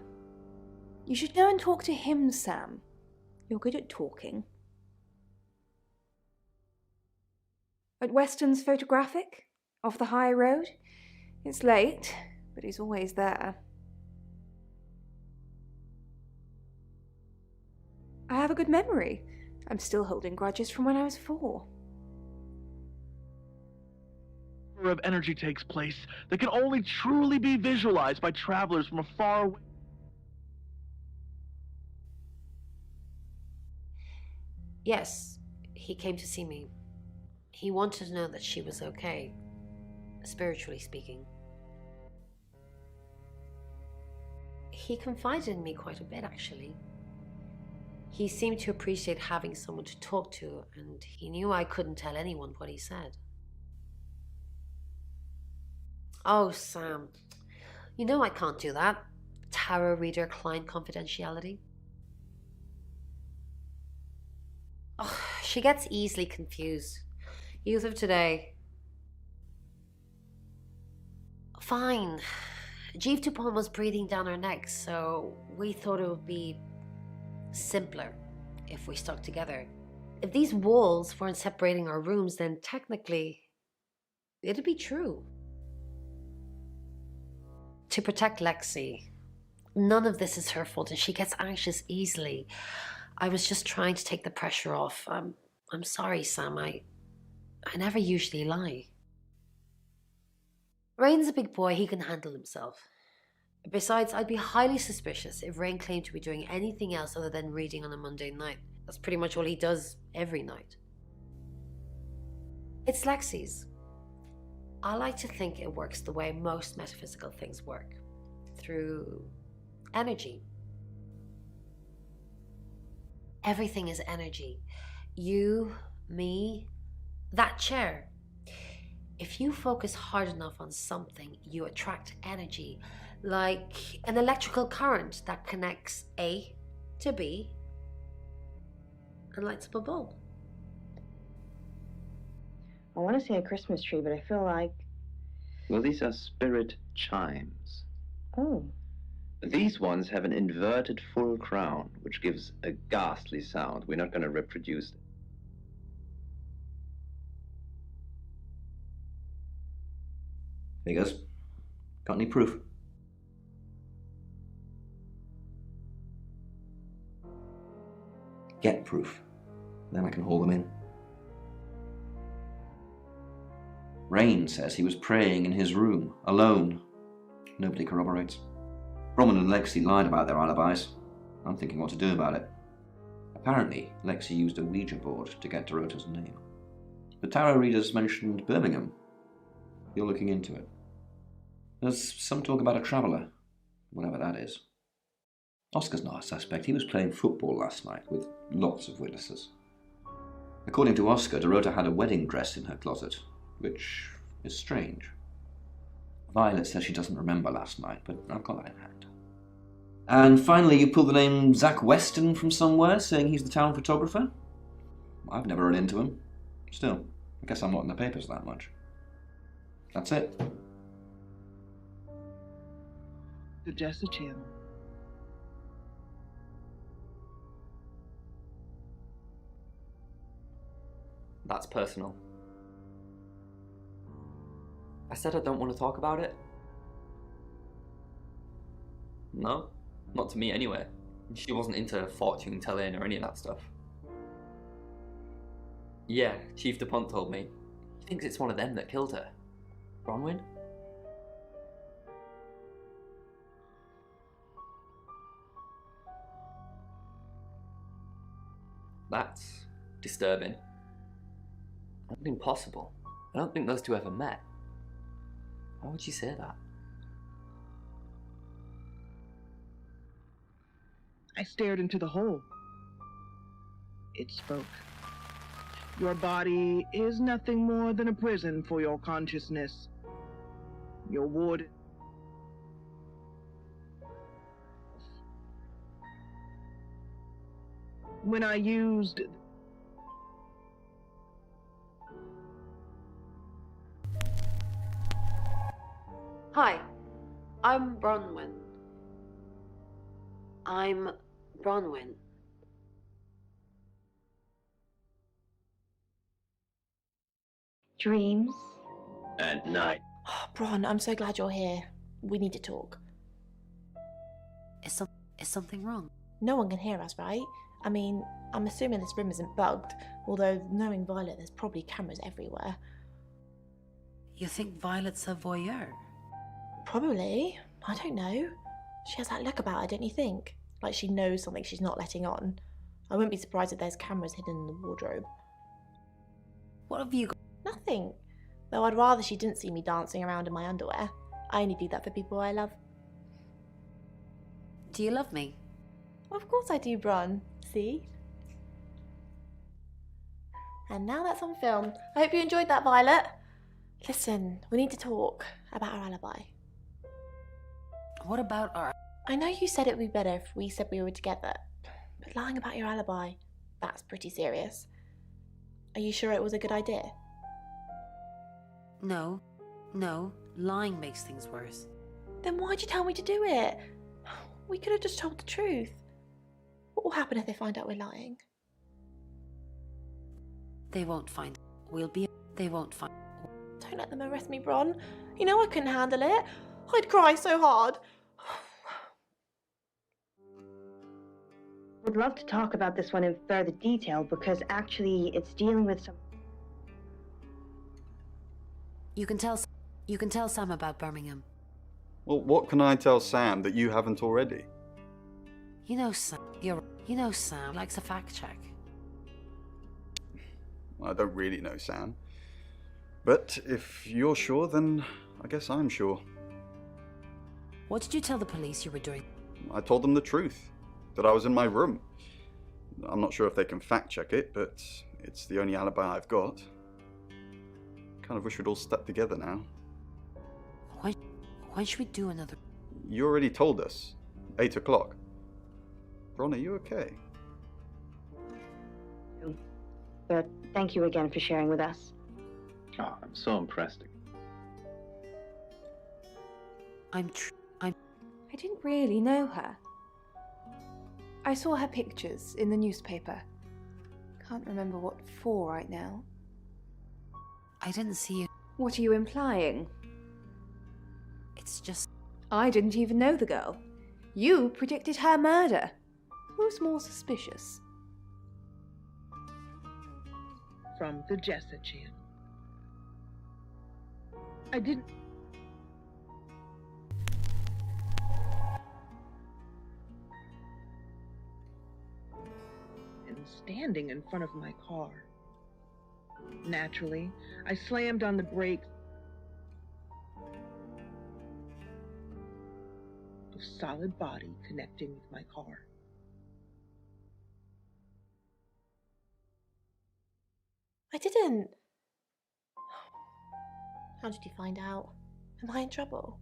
You should go and talk to him, Sam. You're good at talking. At Weston's Photographic, off the high road. It's late, but he's always there. I have a good memory. I'm still holding grudges from when I was 4. Of energy takes place that can only truly be visualized by travelers from afar away. Yes, he came to see me. He wanted to know that she was okay, spiritually speaking. He confided in me quite a bit, actually. He seemed to appreciate having someone to talk to, and he knew I couldn't tell anyone what he said. Oh, Sam, you know I can't do that. Tarot reader client confidentiality. Oh, she gets easily confused. Youth of today. Fine. Jeeve Dupont was breathing down her neck, so we thought it would be simpler if we stuck together. If these walls weren't separating our rooms, then technically it'd be true. To protect Lexi. None of this is her fault, and she gets anxious easily. I was just trying to take the pressure off. I'm sorry, Sam. I never usually lie. Rain's a big boy. He can handle himself. Besides, I'd be highly suspicious if Rain claimed to be doing anything else other than reading on a Monday night. That's pretty much all he does every night. It's Lexi's. I like to think it works the way most metaphysical things work. Through energy. Everything is energy. You, me, that chair. If you focus hard enough on something, you attract energy, like an electrical current that connects A to B and lights up a bulb. I want to say a Christmas tree, but I feel like... Well, these are spirit chimes. Oh. These ones have an inverted full crown, which gives a ghastly sound. We're not going to reproduce it. Figures. Got any proof? Get proof. Then I can haul them in. Rain says he was praying in his room, alone. Nobody corroborates. Roman and Lexi lied about their alibis. I'm thinking what to do about it. Apparently, Lexi used a Ouija board to get Dorota's name. The tarot readers mentioned Birmingham. You're looking into it. There's some talk about a traveller, whatever that is. Oscar's not a suspect. He was playing football last night with lots of witnesses. According to Oscar, Dorota had a wedding dress in her closet, which is strange. Violet says she doesn't remember last night, but I've got that in hand. And finally, you pulled the name Zach Weston from somewhere, saying he's the town photographer? I've never run into him. Still, I guess I'm not in the papers that much. That's it. The Jessa Channel. That's personal. I said I don't want to talk about it. No, not to me anyway. She wasn't into fortune telling or any of that stuff. Yeah, Chief DuPont told me. He thinks it's one of them that killed her. Bronwyn? That's disturbing. That's impossible. I don't think those two ever met. Why would you say that? I stared into the hole. It spoke. Your body is nothing more than a prison for your consciousness. Your ward. When I used... Hi, I'm Bronwyn. I'm Bronwyn. Dreams? At night. Oh, Bron, I'm so glad you're here. We need to talk. Is something wrong? No one can hear us, right? I mean, I'm assuming this room isn't bugged, although knowing Violet, there's probably cameras everywhere. You think Violet's a voyeur? Probably. I don't know. She has that look about her, don't you think? Like she knows something she's not letting on. I wouldn't be surprised if there's cameras hidden in the wardrobe. What have you got? Nothing. Though I'd rather she didn't see me dancing around in my underwear. I only do that for people I love. Do you love me? Of course I do, Bron. See? And now that's on film. I hope you enjoyed that, Violet. Listen, we need to talk about our alibi. What about our... I know you said it would be better if we said we were together, but lying about your alibi, that's pretty serious. Are you sure it was a good idea? No. Lying makes things worse. Then why'd you tell me to do it? We could have just told the truth. What will happen if they find out we're lying? They won't find... They won't find... Don't let them arrest me, Bron. You know I couldn't handle it. I'd cry so hard. Would love to talk about this one in further detail because actually it's dealing with some... You can tell Sam about Birmingham. Well, what can I tell Sam that you haven't already? You know Sam likes a fact check. I don't really know Sam. But if you're sure, then I guess I'm sure. What did you tell the police you were doing? I told them the truth, that I was in my room. I'm not sure if they can fact check it, but it's the only alibi I've got. Kind of wish we'd all stuck together now. When should we do another? You already told us. 8 o'clock. Ron, are you okay? But thank you again for sharing with us. Oh, I'm so impressed. I didn't really know her. I saw her pictures in the newspaper. Can't remember what for right now. I didn't see you. What are you implying? It's just... I didn't even know the girl. You predicted her murder. Who's more suspicious? From the Jessa Channel. I didn't... And standing in front of my car. Naturally, I slammed on the brakes. solid body connecting with my car. I didn't. How did you find out? Am I in trouble?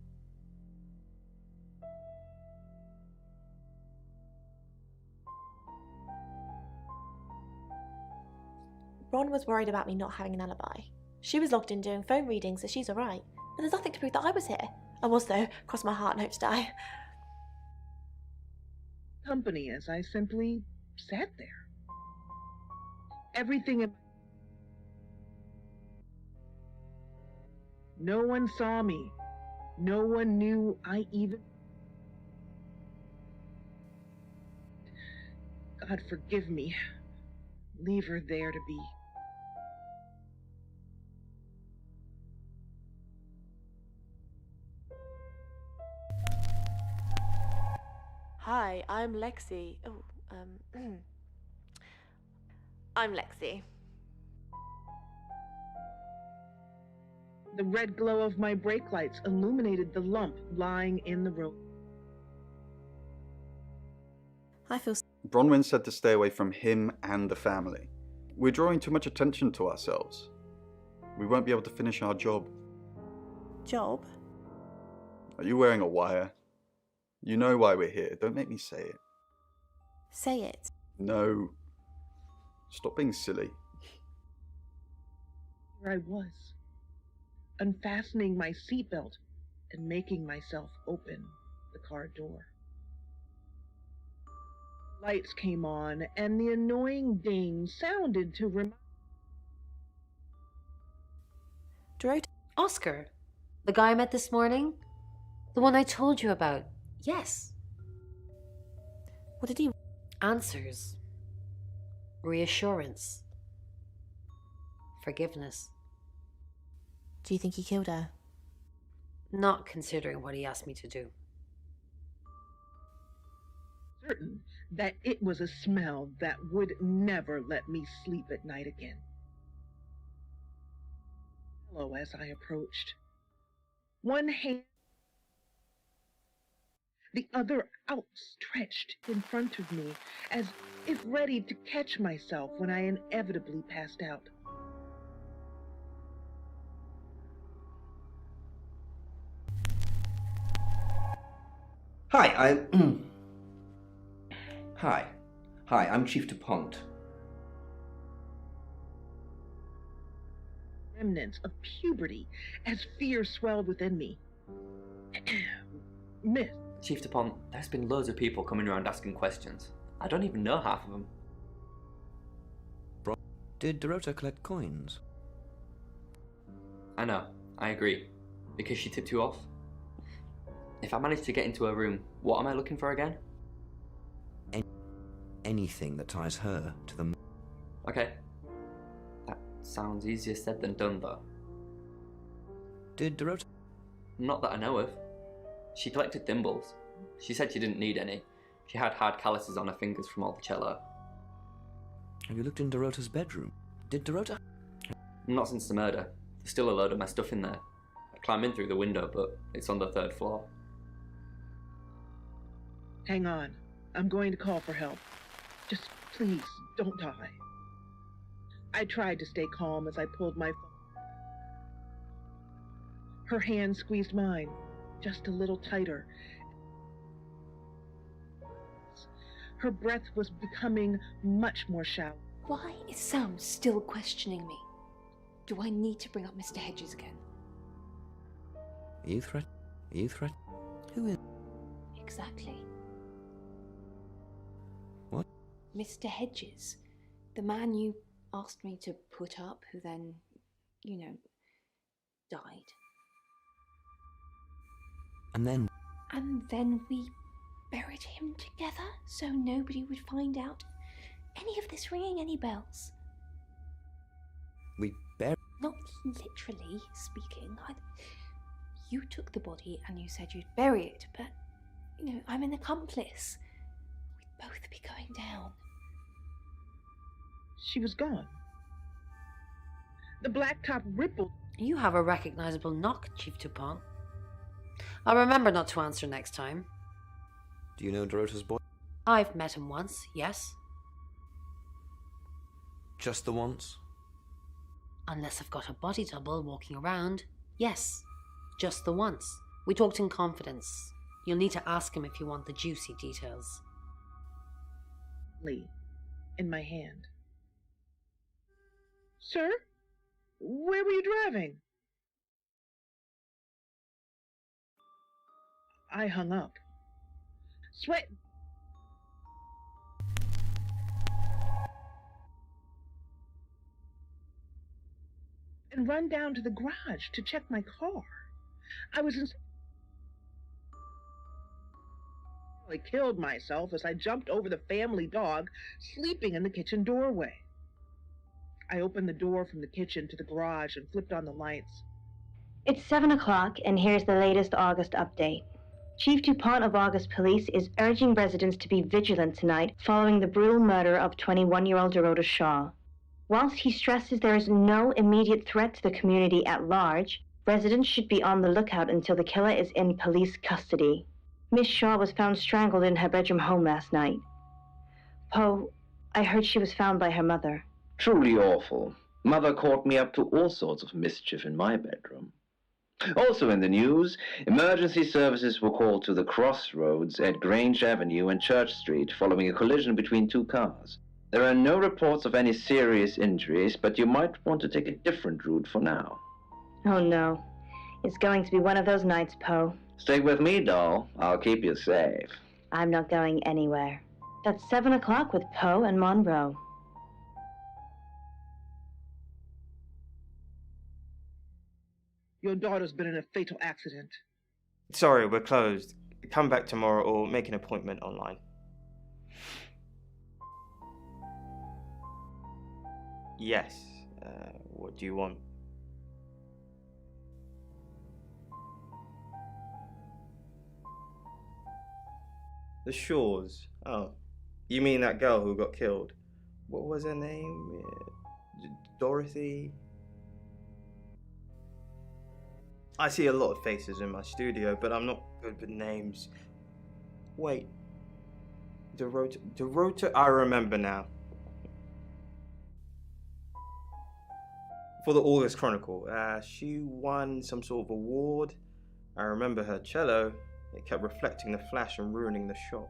Ron was worried about me not having an alibi. She was logged in doing phone readings, so she's alright. But there's nothing to prove that I was here. I was, though. Cross my heart and hope to die. Company as I simply sat there. Everything in No one saw me. No one knew I even... God forgive me. Leave her there to be. Hi, I'm Lexi. Oh, I'm Lexi. The red glow of my brake lights illuminated the lump lying in the road. I feel... Bronwyn said to stay away from him and the family. We're drawing too much attention to ourselves. We won't be able to finish our job. Job? Are you wearing a wire? You know why we're here. Don't make me say it. Say it. No. Stop being silly. Where I was, unfastening my seatbelt and making myself open the car door. Lights came on, and the annoying ding sounded to remind... Oscar, the guy I met this morning? The one I told you about. Yes. What did he... Answers. Reassurance. Forgiveness. Do you think he killed her? Not considering what he asked me to do. Certain that it was a smell that would never let me sleep at night again. Hello, as I approached. One hand, the other outstretched in front of me, as if ready to catch myself when I inevitably passed out. Hi, Hi, I'm Chief DuPont. Remnants of puberty as fear swelled within me. Miss. Chief DuPont, there's been loads of people coming around asking questions. I don't even know half of them. Did Dorota collect coins? I know, I agree. Because she tipped you off. If I manage to get into her room, what am I looking for again? Anything that ties her to the... Okay. That sounds easier said than done, though. Did Dorota... Not that I know of. She collected thimbles. She said she didn't need any. She had hard calluses on her fingers from all the cello. Have you looked in Dorota's bedroom? Did Dorota... Not since the murder. There's still a load of my stuff in there. I climb in through the window, but it's on the 3rd floor. Hang on. I'm going to call for help. Just please, don't die. I tried to stay calm as I pulled my phone. Her hand squeezed mine, just a little tighter. Her breath was becoming much more shallow. Why is Sam still questioning me? Do I need to bring up Mr. Hedges again? Are you threat? Who is... Exactly. What? Mr. Hedges. The man you asked me to put up, who then, died. And then... And then we buried him together so nobody would find out any of this ringing any bells. We buried... Not literally speaking. You took the body and you said you'd bury it, but, I'm an accomplice. We'd both be going down. She was gone. The blacktop rippled. You have a recognizable knock, Chief DuPont. I'll remember not to answer next time. Do you know Dorota's boy? I've met him once, yes. Just the once? Unless I've got a body double walking around. Yes, just the once. We talked in confidence. You'll need to ask him if you want the juicy details. Lee, in my hand. Sir? Where were you driving? I hung up. Sweat. And run down to the garage to check my car. I was in... I killed myself as I jumped over the family dog sleeping in the kitchen doorway. I opened the door from the kitchen to the garage and flipped on the lights. It's 7 o'clock, and here's the latest August update. Chief DuPont of August Police is urging residents to be vigilant tonight following the brutal murder of 21-year-old Dorota Shaw. Whilst he stresses there is no immediate threat to the community at large, residents should be on the lookout until the killer is in police custody. Miss Shaw was found strangled in her bedroom home last night. Poe, I heard she was found by her mother. Truly awful. Mother caught me up to all sorts of mischief in my bedroom. Also in the news, emergency services were called to the crossroads at Grange Avenue and Church Street following a collision between two cars. There are no reports of any serious injuries, but you might want to take a different route for now. Oh no. It's going to be one of those nights, Poe. Stick with me, doll. I'll keep you safe. I'm not going anywhere. That's 7 o'clock with Poe and Monroe. Your daughter's been in a fatal accident. Sorry, we're closed. Come back tomorrow or make an appointment online. Yes. What do you want? The Shaws. Oh. You mean that girl who got killed? What was her name? Dorothy? I see a lot of faces in my studio, but I'm not good with names. Wait. Dorota, I remember now. For the August Chronicle, she won some sort of award. I remember her cello. It kept reflecting the flash and ruining the shot.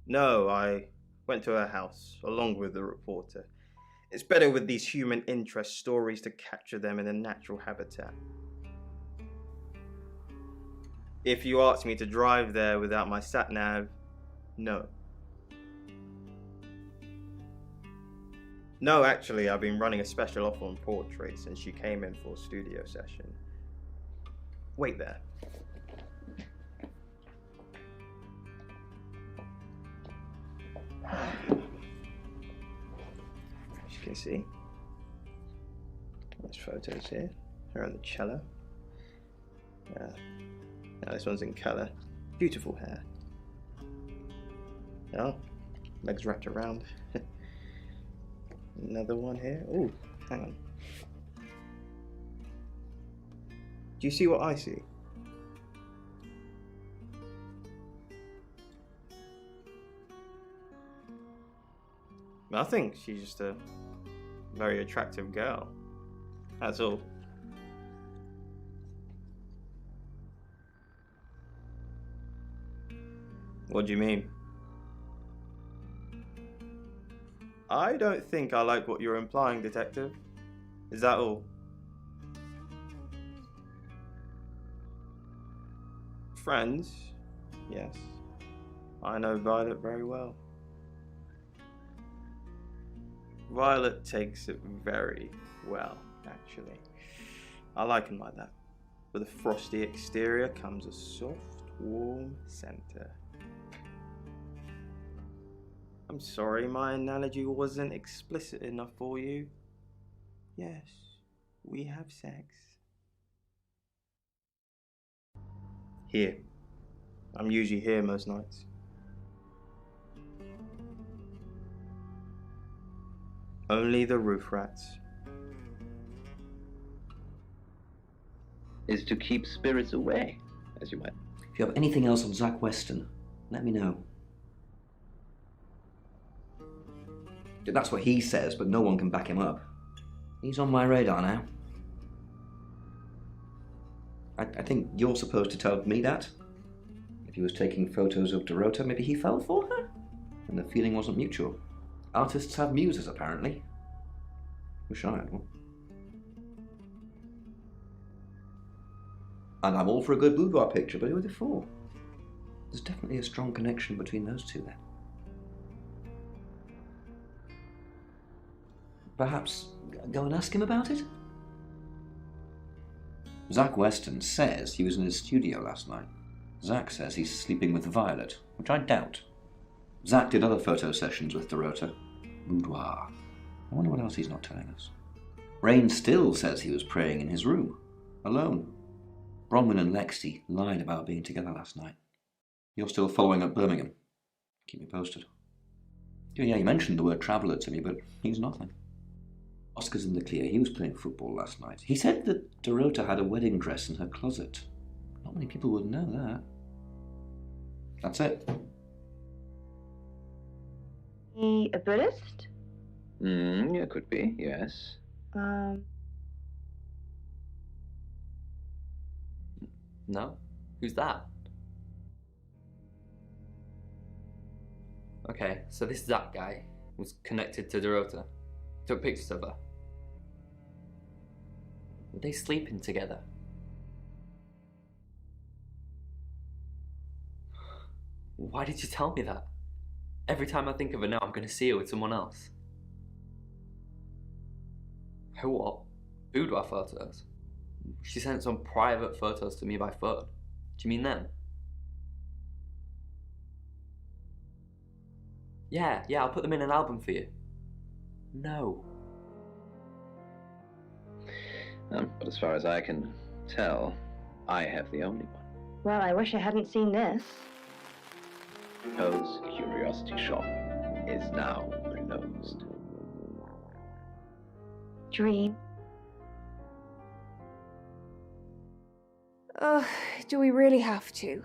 No, I went to her house, along with the reporter. It's better with these human interest stories to capture them in a natural habitat. If you ask me to drive there without my sat-nav, no. No, actually, I've been running a special offer on portraits since she came in for a studio session. Wait there. As you can see, there's photos here. Her on the cello. Now this one's in colour. Beautiful hair. Oh, legs wrapped around. Another one here. Ooh, hang on. Do you see what I see? Nothing. She's just a very attractive girl. That's all. What do you mean? I don't think I like what you're implying, Detective. Is that all? Friends? Yes. I know Violet very well. Violet takes it very well, actually. I like him like that. With a frosty exterior comes a soft, warm center. I'm sorry my analogy wasn't explicit enough for you. Yes, we have sex. Here. I'm usually here most nights. Only the roof rats. Is to keep spirits away, as you might. If you have anything else on Zach Weston, let me know. That's what he says, but no one can back him up. He's on my radar now. I think you're supposed to tell me that. If he was taking photos of Dorota, maybe he fell for her? And the feeling wasn't mutual. Artists have muses, apparently. Wish I had one. And I'm all for a good boudoir picture, but who are they for? There's definitely a strong connection between those two then. Perhaps go and ask him about it? Zach Weston says he was in his studio last night. Zach says he's sleeping with Violet, which I doubt. Zach did other photo sessions with Dorota. Boudoir. I wonder what else he's not telling us. Rain still says he was praying in his room, alone. Bronwyn and Lexi lied about being together last night. You're still following up Birmingham. Keep me posted. Yeah, you mentioned the word traveller to me, but he's nothing. Oscar's in the clear. He was playing football last night. He said that Dorota had a wedding dress in her closet. Not many people would know that. That's it. He a Buddhist? Yeah, could be, yes. No? Who's that? Okay, so this Zach guy was connected to Dorota. Took pictures of her. Were they sleeping together? Why did you tell me that? Every time I think of her now, I'm going to see her with someone else. Her what? Boudoir photos? She sent some private photos to me by phone. Do you mean them? Yeah, I'll put them in an album for you. No. But as far as I can tell, I have the only one. Well, I wish I hadn't seen this. Poe's curiosity shop is now closed. Dream. Do we really have to?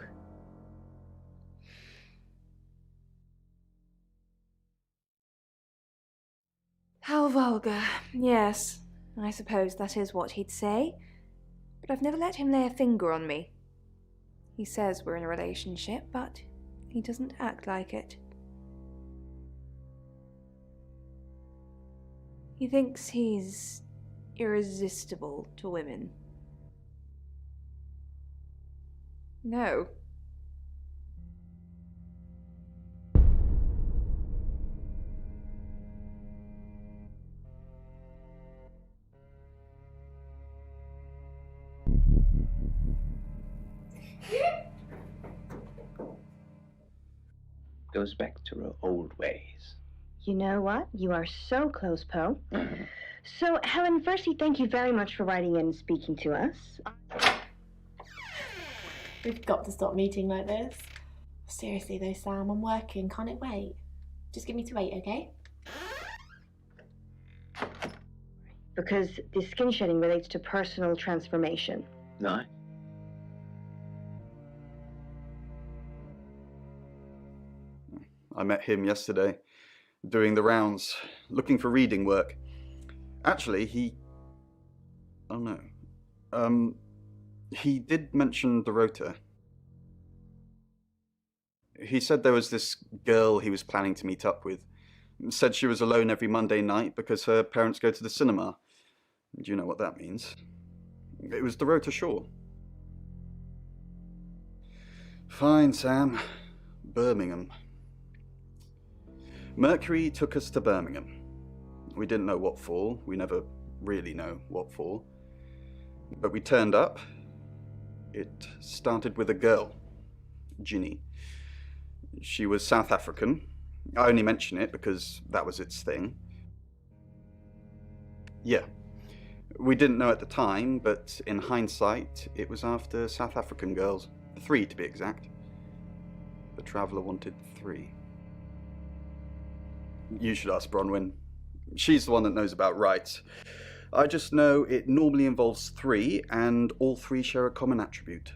How vulgar. Yes, I suppose that is what he'd say. But I've never let him lay a finger on me. He says we're in a relationship, but he doesn't act like it. He thinks he's irresistible to women. No. Goes back to her old ways. You know what? You are so close, Poe. So, Helen, firstly, thank you very much for writing in and speaking to us. We've got to stop meeting like this. Seriously though, Sam, I'm working. Can't it wait? Just give me to 8, okay? Because the skin shedding relates to personal transformation. No. I met him yesterday, doing the rounds, looking for reading work. Actually, he did mention Dorota. He said there was this girl he was planning to meet up with. Said she was alone every Monday night because her parents go to the cinema. Do you know what that means? It was Dorota Shaw. Fine, Sam. Birmingham. Mercury took us to Birmingham. We didn't know what for. We never really know what for. But we turned up. It started with a girl, Ginny. She was South African. I only mention it because that was its thing. Yeah. We didn't know at the time, but in hindsight, it was after South African girls. 3 to be exact. The Traveller wanted 3. You should ask Bronwyn. She's the one that knows about rights. I just know it normally involves 3, and all 3 share a common attribute.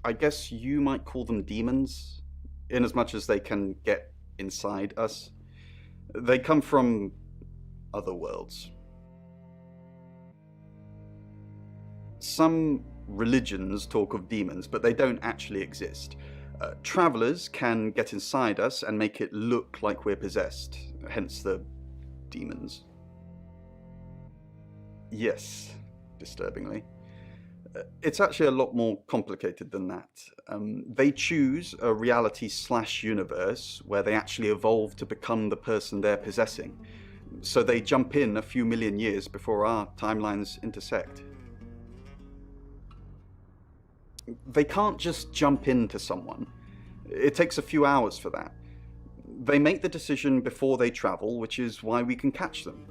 I guess you might call them demons, in as much as they can get inside us. They come from other worlds. Some religions talk of demons, but they don't actually exist. Travelers can get inside us and make it look like we're possessed, hence the demons. Yes, disturbingly. It's actually a lot more complicated than that. They choose a reality/universe where they actually evolve to become the person they're possessing. So they jump in a few million years before our timelines intersect. They can't just jump into someone. It takes a few hours for that. They make the decision before they travel, which is why we can catch them.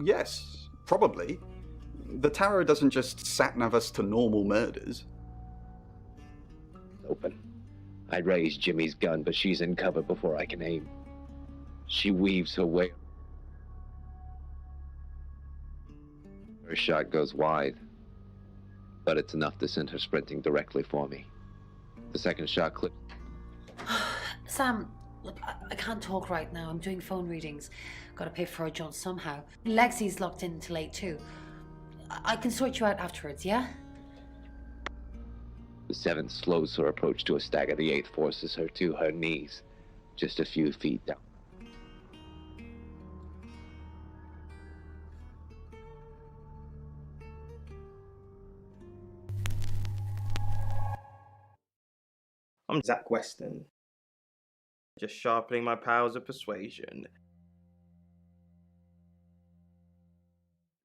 Yes, probably. The tarot doesn't just sat-nav us to normal murders. Open. I raise Jimmy's gun, but she's in cover before I can aim. She weaves her way. Her shot goes wide, but it's enough to send her sprinting directly for me. The second shot clips. Sam, look, I can't talk right now. I'm doing phone readings. Gotta pay for a jaunt somehow. Lexi's locked in till 8 too. I can sort you out afterwards, yeah? The seventh slows her approach to a stagger. The eighth forces her to her knees, just a few feet down. I'm Zach Weston, just sharpening my powers of persuasion.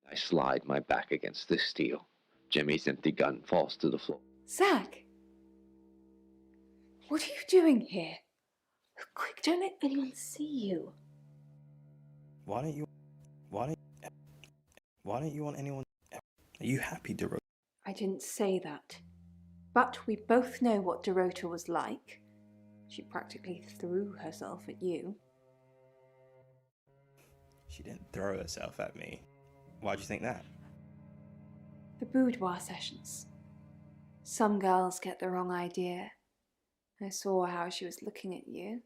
I slide my back against the steel. Jimmy's empty gun falls to the floor. Zach! What are you doing here? Quick, don't let anyone see you. Why don't you want anyone? Are you happy, Dorota? I didn't say that. But we both know what Dorota was like. She practically threw herself at you. She didn't throw herself at me. Why'd you think that? The boudoir sessions. Some girls get the wrong idea. I saw how she was looking at you.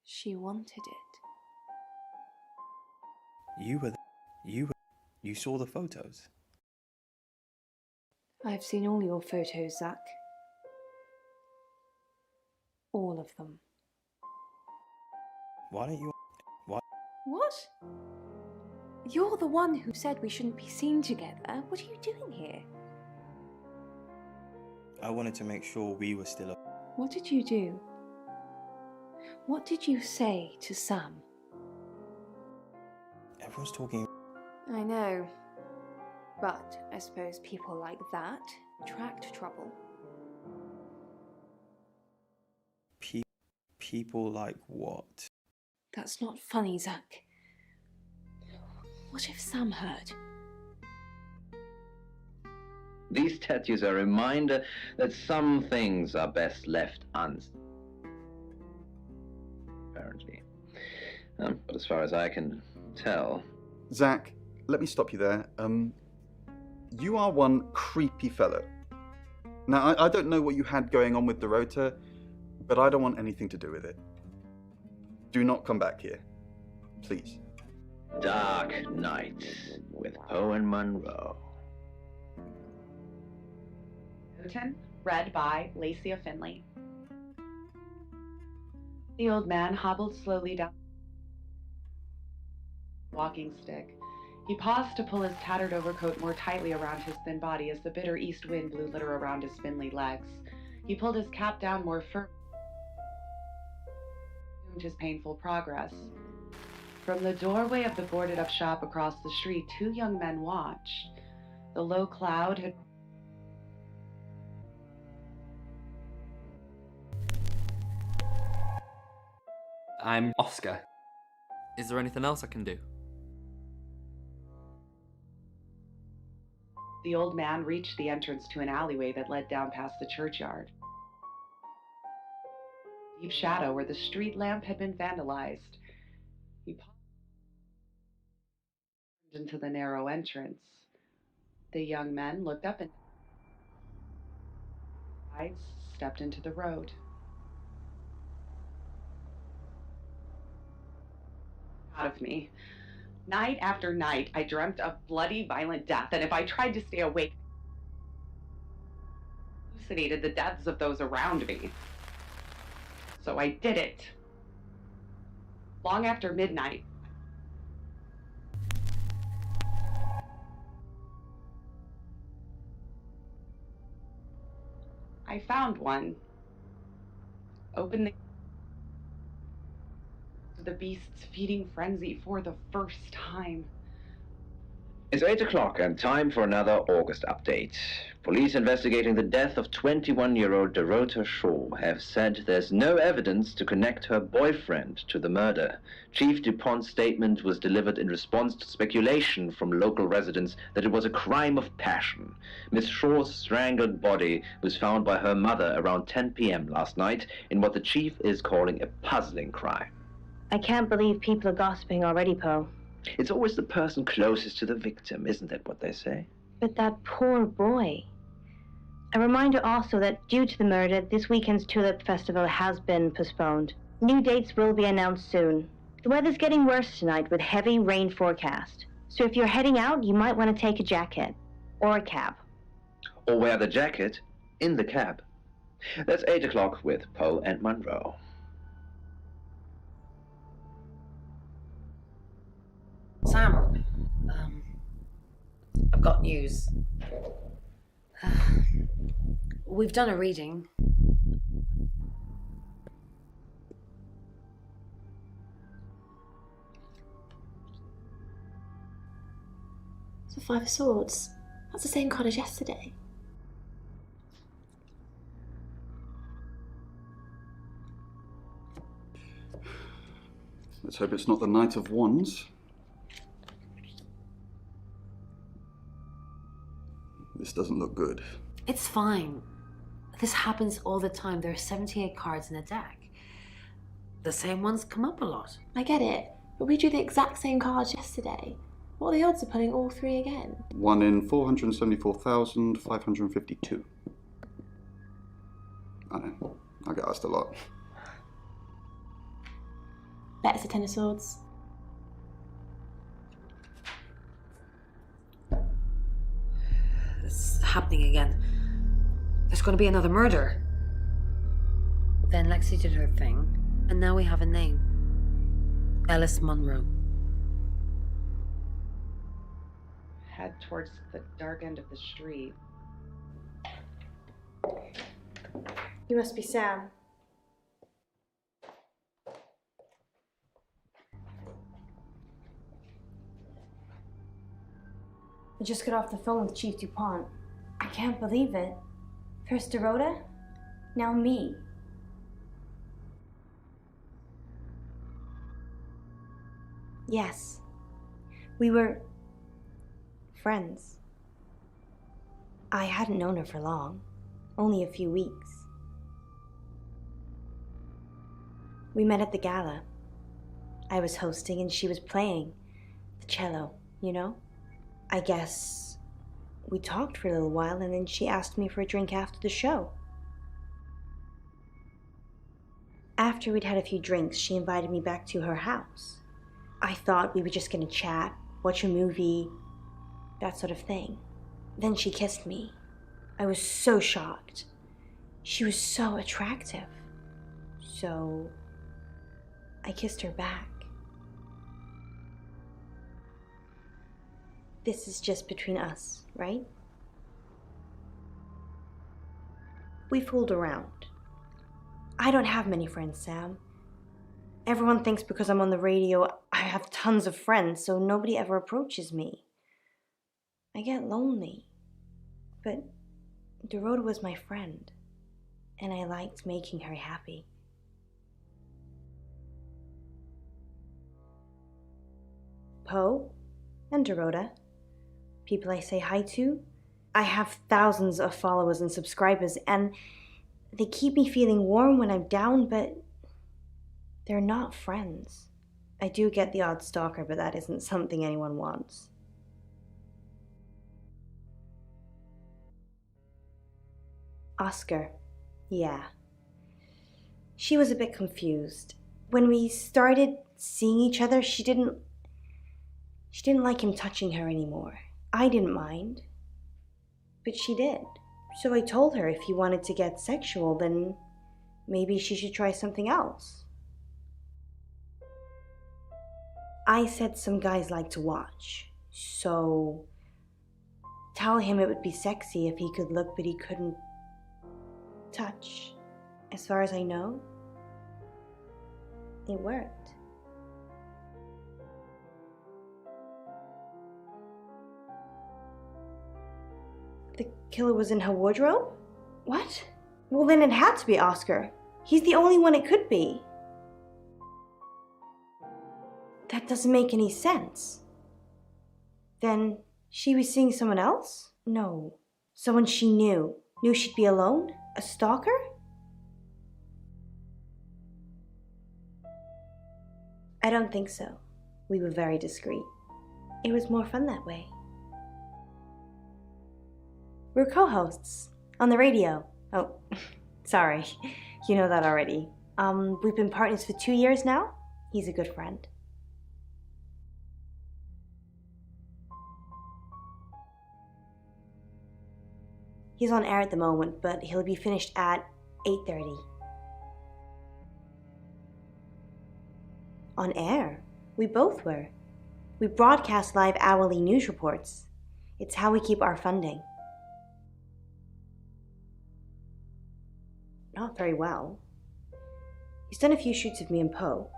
She wanted it. You saw the photos? I've seen all your photos, Zach. All of them. Why don't you... What? You're the one who said we shouldn't be seen together. What are you doing here? I wanted to make sure we were still... What did you do? What did you say to Sam? Everyone's talking... I know. But I suppose people like that attract trouble. People like what? That's not funny, Zach. What if Sam heard? These tattoos are a reminder that some things are best left unsaid. Apparently. But as far as I can tell... Zach, let me stop you there. You are one creepy fellow. Now, I don't know what you had going on with Dorota, but I don't want anything to do with it. Do not come back here. Please. Dark Nights with Poe and Monroe. Newton, read by Lacey Finley. The old man hobbled slowly down the walking stick. He paused to pull his tattered overcoat more tightly around his thin body as the bitter east wind blew litter around his spindly legs. He pulled his cap down more firmly, his painful progress. From the doorway of the boarded-up shop across the street, two young men watched. The low cloud had... I'm Oscar. Is there anything else I can do? The old man reached the entrance to an alleyway that led down past the churchyard. Deep shadow where the street lamp had been vandalized. He paused into the narrow entrance. The young men looked up and I stepped into the road. Out of me. Night after night, I dreamt of bloody, violent death, and if I tried to stay awake, I hallucinated the deaths of those around me. So I did it. Long after midnight, I found one. Opened the beast's feeding frenzy for the first time. It's 8 o'clock and time for another August update. Police investigating the death of 21-year-old Dorota Shaw have said there's no evidence to connect her boyfriend to the murder. Chief DuPont's statement was delivered in response to speculation from local residents that it was a crime of passion. Miss Shaw's strangled body was found by her mother around 10 p.m. last night in what the chief is calling a puzzling crime. I can't believe people are gossiping already, Poe. It's always the person closest to the victim, isn't that what they say? But that poor boy. A reminder also that due to the murder, this weekend's Tulip Festival has been postponed. New dates will be announced soon. The weather's getting worse tonight with heavy rain forecast. So if you're heading out, you might want to take a jacket. Or a cab. Or wear the jacket in the cab. That's 8 o'clock with Poe and Monroe. Sam, I've got news. We've done a reading. It's the Five of Swords. That's the same card as yesterday. Let's hope it's not the Knight of Wands. This doesn't look good. It's fine. This happens all the time. There are 78 cards in a deck. The same ones come up a lot. I get it, but we drew the exact same cards yesterday. What are the odds of pulling all three again? 1 in 474,552. I know. I get asked a lot. Bet it's a Ten of Swords. It's happening again. There's going to be another murder. Then Lexi did her thing, and now we have a name. Ellis Monroe. head towards the dark end of the street. You must be Sam. I just got off the phone with Chief DuPont. I can't believe it. First Dorota, now me. Yes, we were friends. I hadn't known her for long, only a few weeks. We met at the gala. I was hosting and she was playing the cello, you know? I guess we talked for a little while and then she asked me for a drink after the show. After we'd had a few drinks, she invited me back to her house. I thought we were just gonna chat, watch a movie, that sort of thing. Then she kissed me. I was so shocked. She was so attractive. So I kissed her back. This is just between us, right? We fooled around. I don't have many friends, Sam. Everyone thinks because I'm on the radio, I have tons of friends, so nobody ever approaches me. I get lonely. But Dorota was my friend, and I liked making her happy. Poe and Dorota, people I say hi to. I have thousands of followers and subscribers, and they keep me feeling warm when I'm down, but they're not friends. I do get the odd stalker, but that isn't something anyone wants. Oscar, Yeah. She was a bit confused. When we started seeing each other, she didn't like him touching her anymore. I didn't mind. But she did. So I told her if he wanted to get sexual, then maybe she should try something else. I said some guys like to watch, so tell him it would be sexy if he could look but he couldn't touch. As far as I know, it worked. The killer was in her wardrobe? What? Well, then it had to be Oscar. He's the only one it could be. That doesn't make any sense. Then she was seeing someone else? No. Someone she knew. Knew she'd be alone? A stalker? I don't think so. We were very discreet. It was more fun that way. We're co-hosts on the radio. Oh, sorry. You know that already. We've been partners for 2 years now. He's a good friend. He's on air at the moment, but he'll be finished at 8:30. On air? We both were. We broadcast live hourly news reports. It's how we keep our funding. Not very well. He's done a few shoots of me and Poe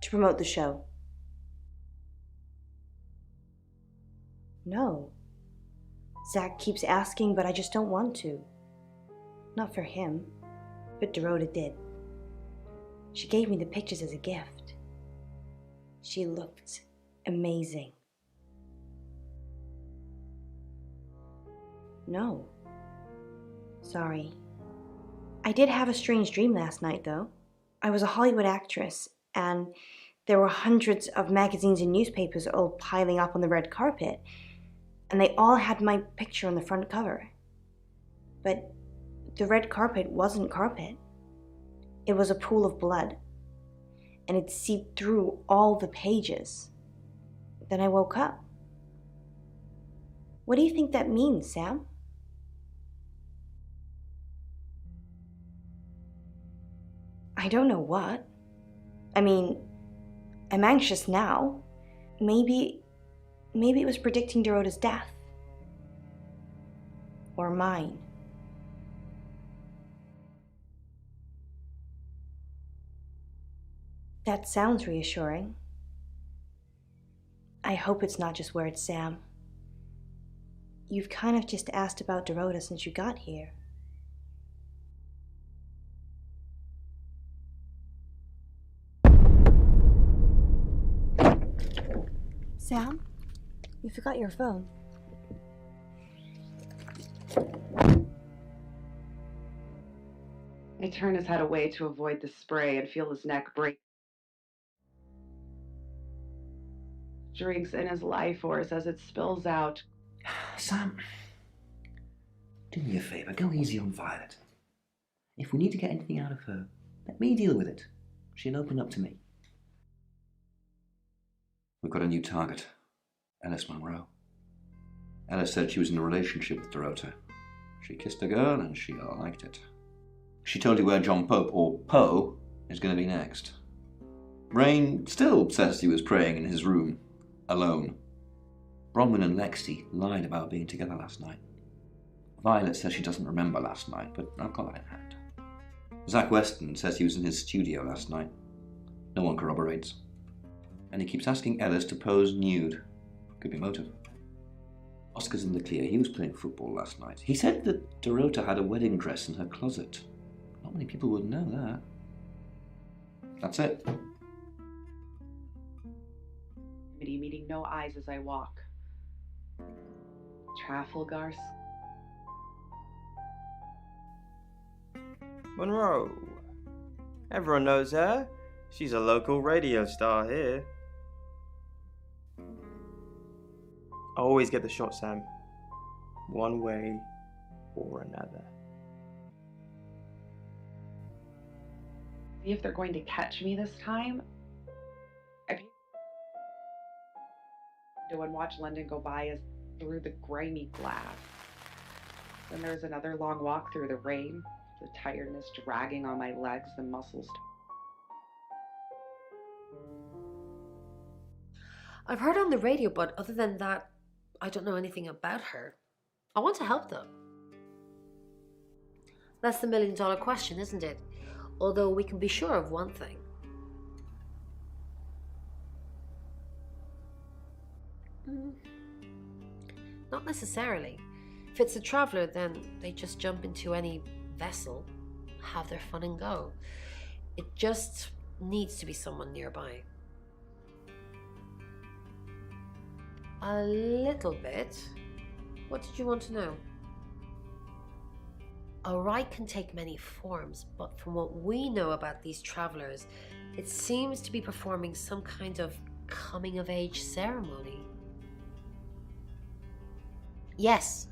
to promote the show. No. Zach keeps asking, but I just don't want to. Not for him, but Dorota did. She gave me the pictures as a gift. She looked amazing. No. Sorry. I did have a strange dream last night, though. I was a Hollywood actress, and there were hundreds of magazines and newspapers all piling up on the red carpet, and they all had my picture on the front cover. But the red carpet wasn't carpet. It was a pool of blood, and it seeped through all the pages. Then I woke up. What do you think that means, Sam? I don't know what. I mean, I'm anxious now. Maybe it was predicting Dorota's death. Or mine. That sounds reassuring. I hope it's not just words, Sam. You've kind of just asked about Dorota since you got here. Sam, you forgot your phone. I turn his head away to avoid the spray and feel his neck break. Drinks in his life force as it spills out. Sam, do me a favour, go easy on Violet. If we need to get anything out of her, let me deal with it. She'll open up to me. We've got a new target, Ellis Monroe. Ellis said she was in a relationship with Dorota. She kissed a girl and she liked it. She told you where John Pope, or Poe, is going to be next. Rain still says he was praying in his room, alone. Bronwyn and Lexi lied about being together last night. Violet says she doesn't remember last night, but I've got that in hand. Zach Weston says he was in his studio last night. No one corroborates. And he keeps asking Ellis to pose nude. Could be motive. Oscar's in the clear. He was playing football last night. He said that Dorota had a wedding dress in her closet. Not many people would know that. That's it. Meeting no eyes as I walk. Trafalgar. Monroe. Everyone knows her. She's a local radio star here. I always get the shot, Sam. One way or another. See if they're going to catch me this time. I paid to watch London go by as through the grimy glass. Then there's another long walk through the rain, the tiredness dragging on my legs, the muscles. I've heard on the radio, but other than that, I don't know anything about her. I want to help them. That's the million-dollar question, isn't it? Although we can be sure of one thing. Not necessarily. If it's a traveller, then they just jump into any vessel, have their fun and go. It just needs to be someone nearby. A little bit. What did you want to know? A rite can take many forms, but from what we know about these travellers, it seems to be performing some kind of coming-of-age ceremony. Yes,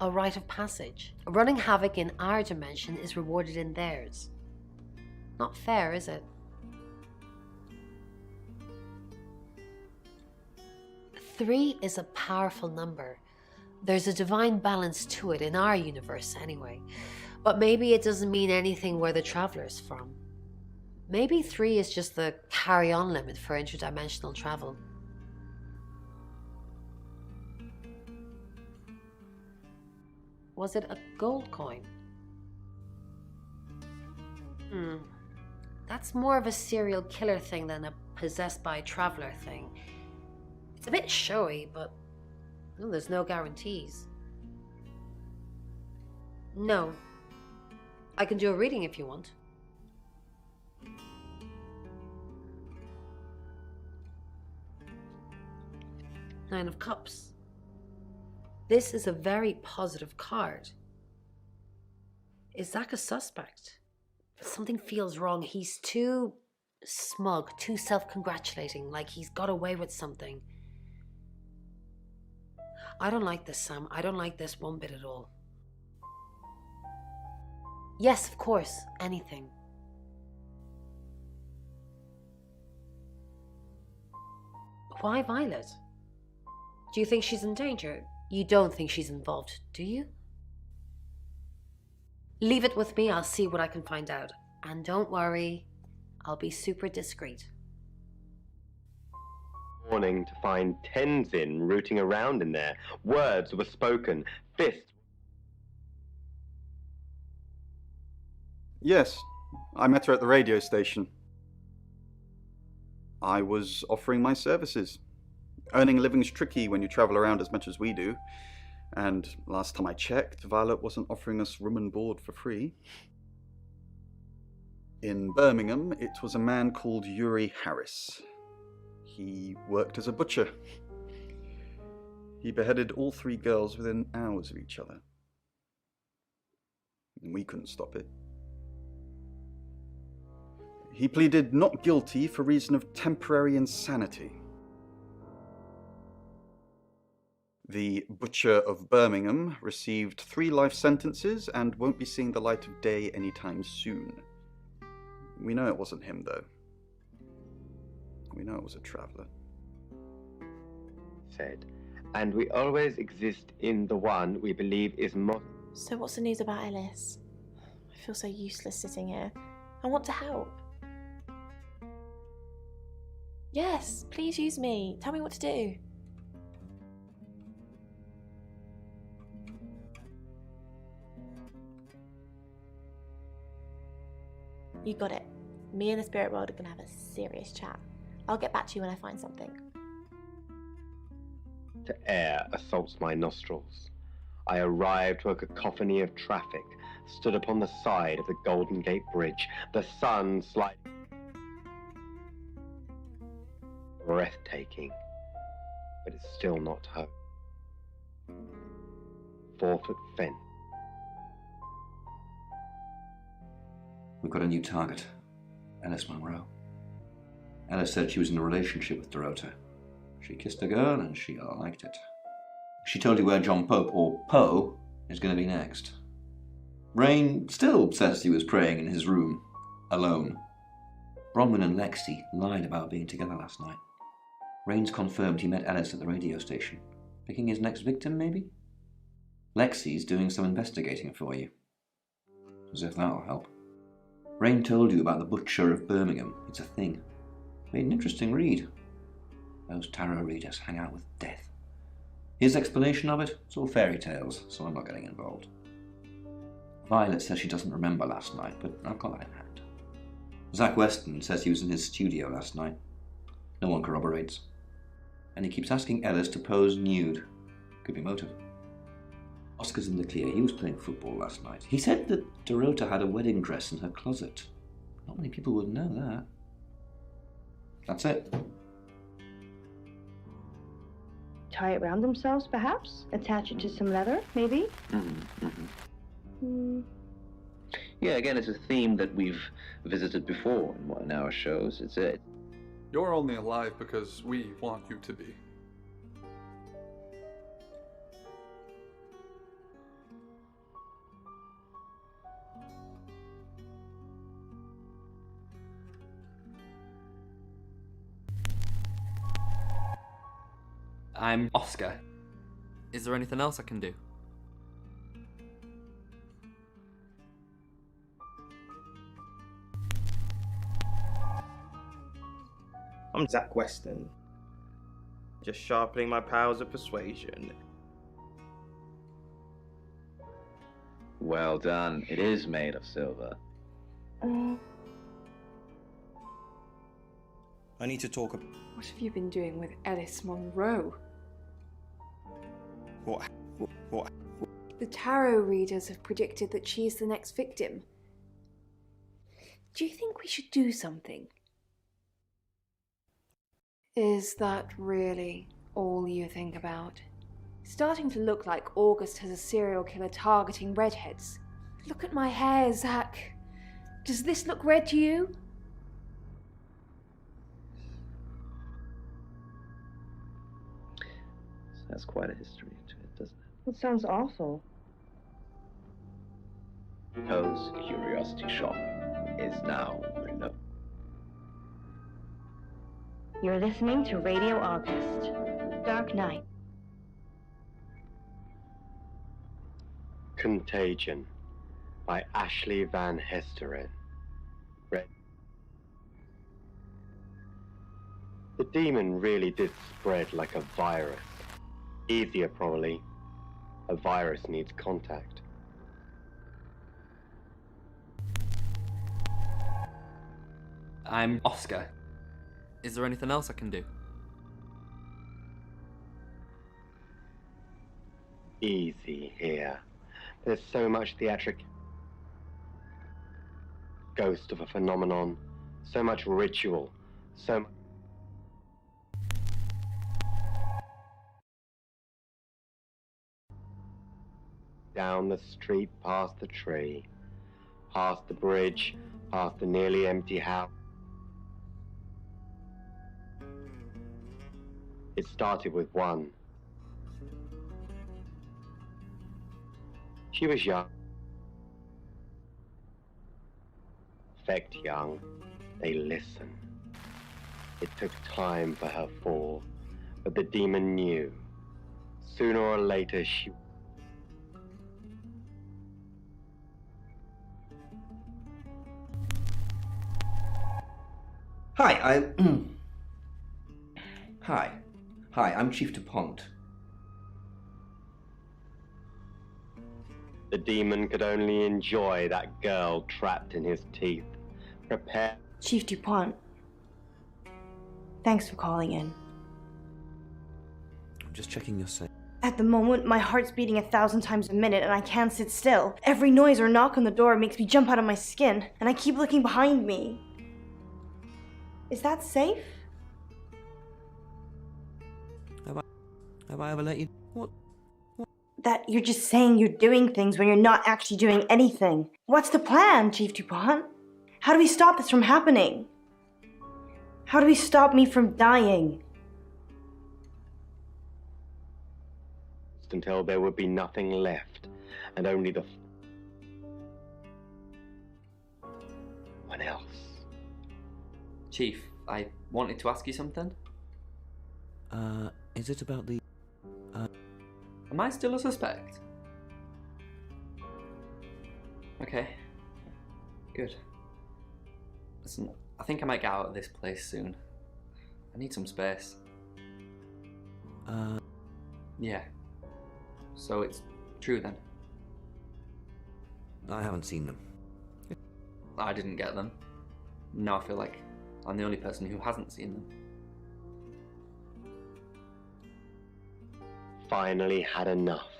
a rite of passage. Running havoc in our dimension is rewarded in theirs. Not fair, is it? 3 is a powerful number. There's a divine balance to it in our universe anyway. But maybe it doesn't mean anything where the traveller's from. Maybe 3 is just the carry-on limit for interdimensional travel. Was it a gold coin? That's more of a serial killer thing than a possessed by a traveller thing. It's a bit showy, but well, there's no guarantees. No. I can do a reading if you want. Nine of Cups. This is a very positive card. Is Zach a suspect? Something feels wrong. He's too smug, too self-congratulating, like he's got away with something. I don't like this, Sam. I don't like this one bit at all. Yes, of course. Anything. Why Violet? Do you think she's in danger? You don't think she's involved, do you? Leave it with me. I'll see what I can find out. And don't worry, I'll be super discreet. Morning to find Tenzin rooting around in there. Words were spoken. Fists. Yes, I met her at the radio station. I was offering my services. Earning a living's tricky when you travel around as much as we do. And last time I checked, Violet wasn't offering us room and board for free. In Birmingham, it was a man called Yuri Harris. He worked as a butcher. He beheaded all 3 girls within hours of each other. And we couldn't stop it. He pleaded not guilty for reason of temporary insanity. The Butcher of Birmingham received 3 life sentences and won't be seeing the light of day anytime soon. We know it wasn't him, though. We know it was a traveller. Said, and we always exist in the one we believe is most. So what's the news about Ellis? I feel so useless sitting here. I want to help. Yes, please use me. Tell me what to do. You got it. Me and the spirit world are going to have a serious chat. I'll get back to you when I find something. To air assaults my nostrils. I arrived to a cacophony of traffic, stood upon the side of the Golden Gate Bridge, the sun sliding. Breathtaking, but it's still not home. 4-foot fence. We've got a new target, Alice Monroe. Alice said she was in a relationship with Dorota. She kissed a girl and she liked it. She told you where John Pope, or Poe, is going to be next. Rain still says he was praying in his room, alone, Bronwyn and Lexi lied about being together last night. Rains confirmed he met Ellis at the radio station. Picking his next victim, maybe? Lexi's doing some investigating for you. As if that'll help. Rain told you about the Butcher of Birmingham. It's a thing. Made an interesting read. Those tarot readers hang out with death. His explanation of it, it's all fairy tales, so I'm not getting involved. Violet says she doesn't remember last night, but I've got that in hand. Zach Weston says he was in his studio last night. No one corroborates. And he keeps asking Ellis to pose nude. Could be motive. Oscar's in the clear. He was playing football last night. He said that Dorota had a wedding dress in her closet. Not many people would know that. That's it. Tie it round themselves, perhaps? Attach it to some leather, maybe? Yeah, again, it's a theme that we've visited before in our shows. It's it. You're only alive because we want you to be. I'm Oscar. Is there anything else I can do? I'm Zach Weston. Just sharpening my powers of persuasion. Well done. It is made of silver. I need to talk about... What have you been doing with Ellis Monroe? What? The tarot readers have predicted that she is the next victim. Do you think we should do something? Is that really all you think about? It's starting to look like August has a serial killer targeting redheads. Look at my hair, Zach. Does this look red to you? That's quite a history to it, doesn't it? That sounds awful. Poe's Curiosity Shop is now remote. You're listening to Radio August. Dark Night. Contagion by Ashley Van Hesteren. The demon really did spread like a virus. Easier, probably. A virus needs contact. I'm Oscar. Is there anything else I can do? Easy here. There's so much theatric. Ghost of a phenomenon. So much ritual. So much. Down the street, past the tree, past the bridge, past the nearly empty house. It started with one. She was young. Affect young. They listen. It took time for her fall, but the demon knew. Sooner or later she... Hi, Hi, I'm Chief DuPont. The demon could only enjoy that girl trapped in his teeth. Prepare... Chief DuPont. Thanks for calling in. I'm just checking your safe. At the moment, my heart's beating 1,000 times a minute and I can't sit still. Every noise or knock on the door makes me jump out of my skin, and I keep looking behind me. Is that safe? Have I ever let you... What? That you're just saying you're doing things when you're not actually doing anything. What's the plan, Chief DuPont? How do we stop this from happening? How do we stop me from dying? Until there would be nothing left, and only the... One else. Chief, I wanted to ask you something. Is it about the... Am I still a suspect? Okay. Good. Listen, I think I might get out of this place soon. I need some space. Yeah. So it's true then? I haven't seen them. I didn't get them. Now I feel like I'm the only person who hasn't seen them. Finally had enough.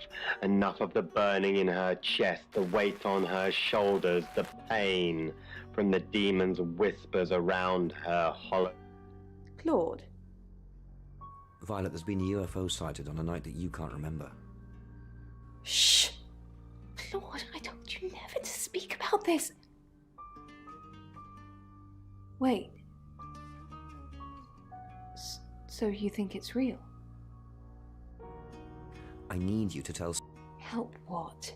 Enough of the burning in her chest, the weight on her shoulders, the pain from the demon's whispers around her hollow. Claude? Violet, there's been a UFO sighted on a night that you can't remember. Shh! Claude, I told you never to speak about this. Wait. So you think it's real? I need you to tell... Help what?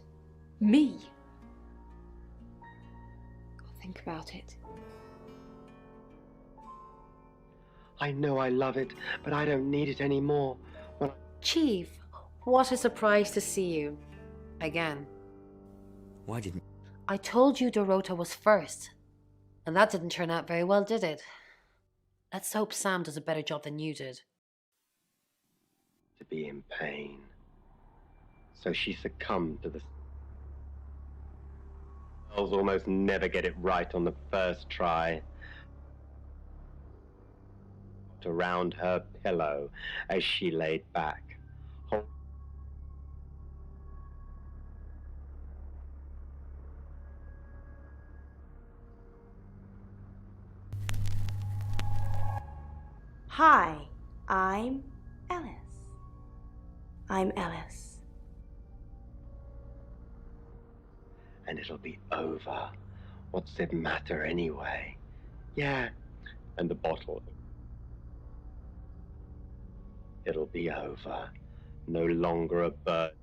Me? I'll think about it. I know I love it, but I don't need it anymore. Chief, what a surprise to see you. Again. Why didn't... I told you Dorota was first. And that didn't turn out very well, did it? Let's hope Sam does a better job than you did. To be in pain. So she succumbed to the... Girls almost never get it right on the first try. Around her pillow as she laid back. Hi, I'm Ellis. I'm Ellis. And it'll be over. What's it matter anyway? Yeah, and the bottle. It'll be over. No longer a bird.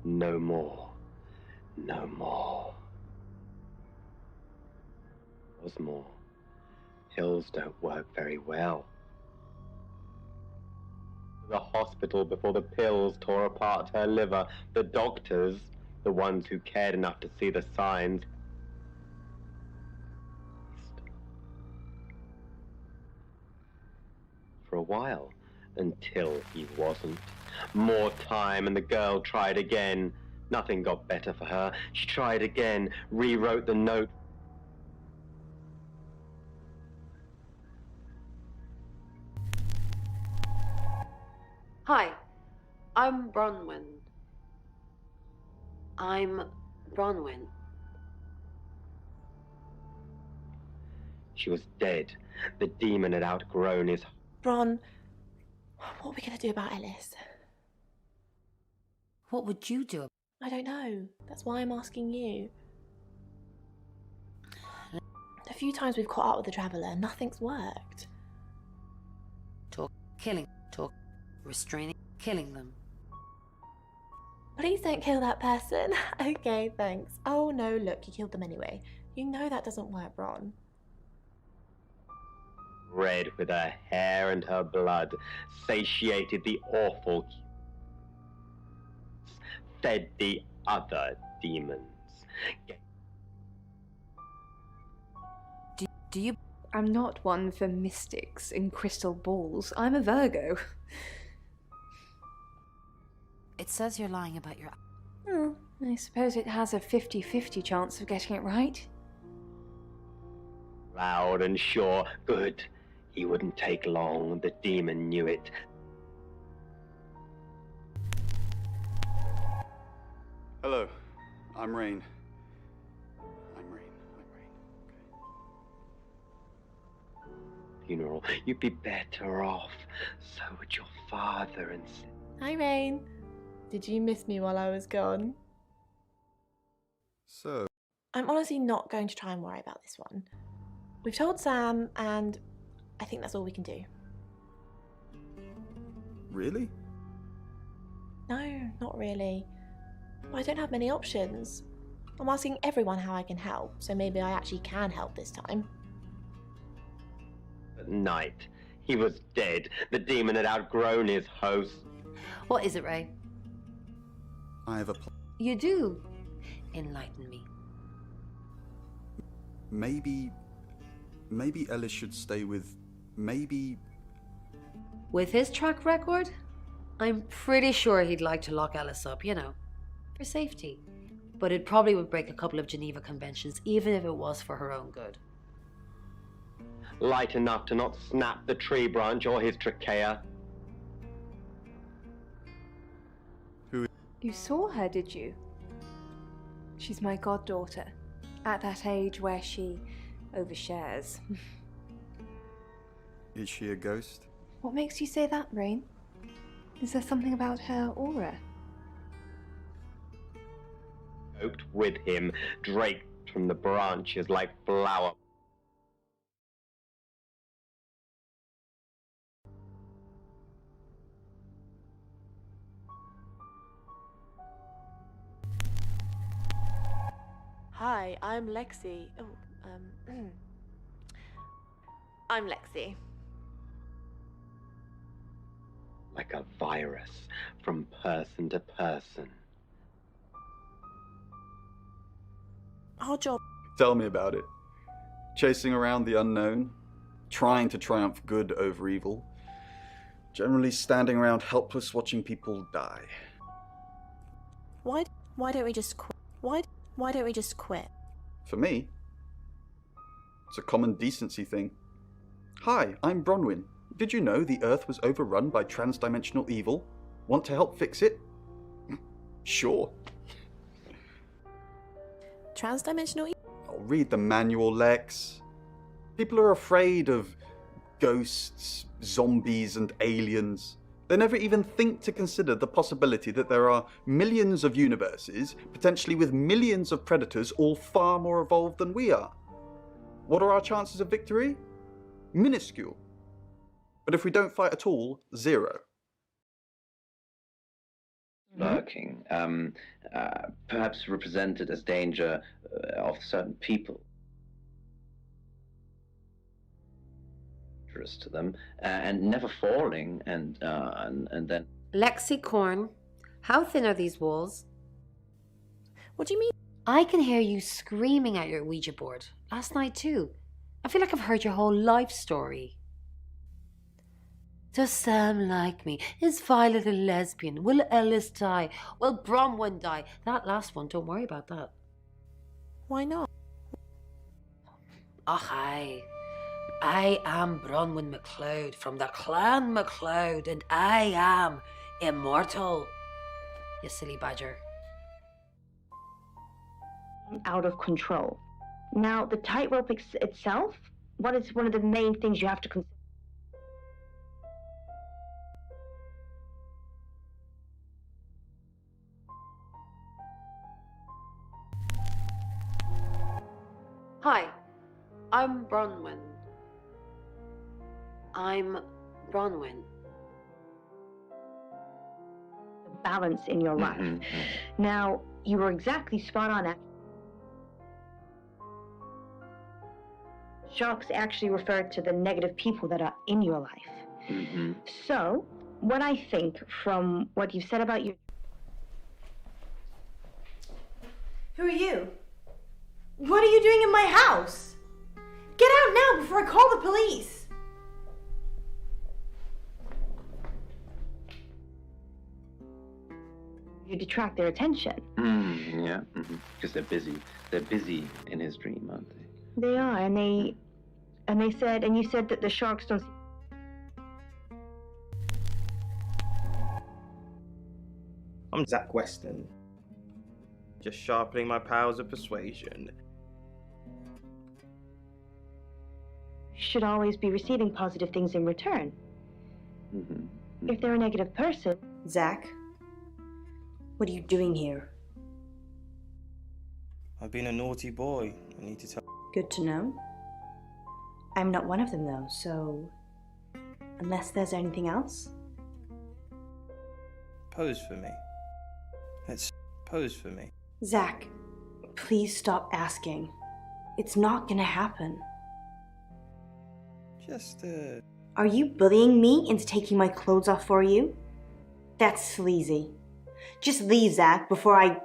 No more. No more. Was more. Pills don't work very well. The hospital before the pills tore apart her liver. The doctors, the ones who cared enough to see the signs, for a while, until he wasn't. More time, and the girl tried again. Nothing got better for her. She tried again, rewrote the note. Hi, I'm Bronwyn. I'm Bronwyn. She was dead. The demon had outgrown his... Bron, what are we going to do about Ellis? What would you do? I don't know. That's why I'm asking you. A few times we've caught up with the Traveller, nothing's worked. Talk, killing, talk, restraining, killing them. Please don't kill that person. Okay, thanks. Oh no, look, you killed them anyway. You know that doesn't work, Bron. Red with her hair and her blood, satiated the awful... fed the other demons. Do you... I'm not one for mystics and crystal balls. I'm a Virgo. It says you're lying about your... Oh, I suppose it has a 50-50 chance of getting it right. Loud and sure. Good. He wouldn't take long. The demon knew it. Hello, I'm Rain. Funeral. You'd be better off. So would your father and... Hi, Rain. Did you miss me while I was gone? So... I'm honestly not going to try and worry about this one. We've told Sam, and I think that's all we can do. Really? No, not really. I don't have many options. I'm asking everyone how I can help, so maybe I actually can help this time. At night, he was dead. The demon had outgrown his host. What is it, Ray? I have a You do? Enlighten me. Maybe Ellis should stay with... With his track record, I'm pretty sure he'd like to lock Ellis up, you know, for safety. But it probably would break a couple of Geneva Conventions, even if it was for her own good. Light enough to not snap the tree branch or his trachea. You saw her, did you? She's my goddaughter, at that age where she overshares. Is she a ghost? What makes you say that, Rain? Is there something about her aura? Yoked with him, draped from the branches like flower. Hi, I'm Lexi. I'm Lexi. Like a virus, from person to person. Our job. Tell me about it. Chasing around the unknown, trying to triumph good over evil, generally standing around helpless watching people die. Why don't we just quit? Why don't we just quit? For me, it's a common decency thing. Hi, I'm Bronwyn. Did you know the Earth was overrun by trans-dimensional evil? Want to help fix it? Sure. Trans-dimensional I'll read the manual, Lex. People are afraid of ghosts, zombies, and aliens. They never even think to consider the possibility that there are millions of universes, potentially with millions of predators, all far more evolved than we are. What are our chances of victory? Minuscule. But if we don't fight at all, zero. Lurking, perhaps represented as danger of certain people. To them, and never falling, and then... Lexicorn, how thin are these walls? What do you mean? I can hear you screaming at your Ouija board. Last night too. I feel like I've heard your whole life story. Does Sam like me? Is Violet a lesbian? Will Ellis die? Will Bronwyn die? That last one, don't worry about that. Why not? Oh, hi. I am Bronwyn MacLeod from the Clan MacLeod, and I am immortal. You silly badger. Out of control. Now, the tightrope itself, what is one of the main things you have to consider? Hi, I'm Bronwyn. I'm Bronwyn. Balance in your life. Now, you were exactly spot on. Sharks actually refer to the negative people that are in your life. So, what I think from what you said about your... Who are you? What are you doing in my house? Get out now before I call the police! You detract their attention. Yeah, because they're busy. They're busy in his dream, aren't they? They are, and you said that the sharks don't... I'm Zach Weston. Just sharpening my powers of persuasion. You should always be receiving positive things in return. If they're a negative person... Zach, what are you doing here? I've been a naughty boy. I need to tell... Good to know. I'm not one of them, though, so... Unless there's anything else? Pose for me. Let's pose for me. Zach, Please stop asking. It's not gonna happen. Just, Are you bullying me into taking my clothes off for you? That's sleazy. Just leave, Zach, before I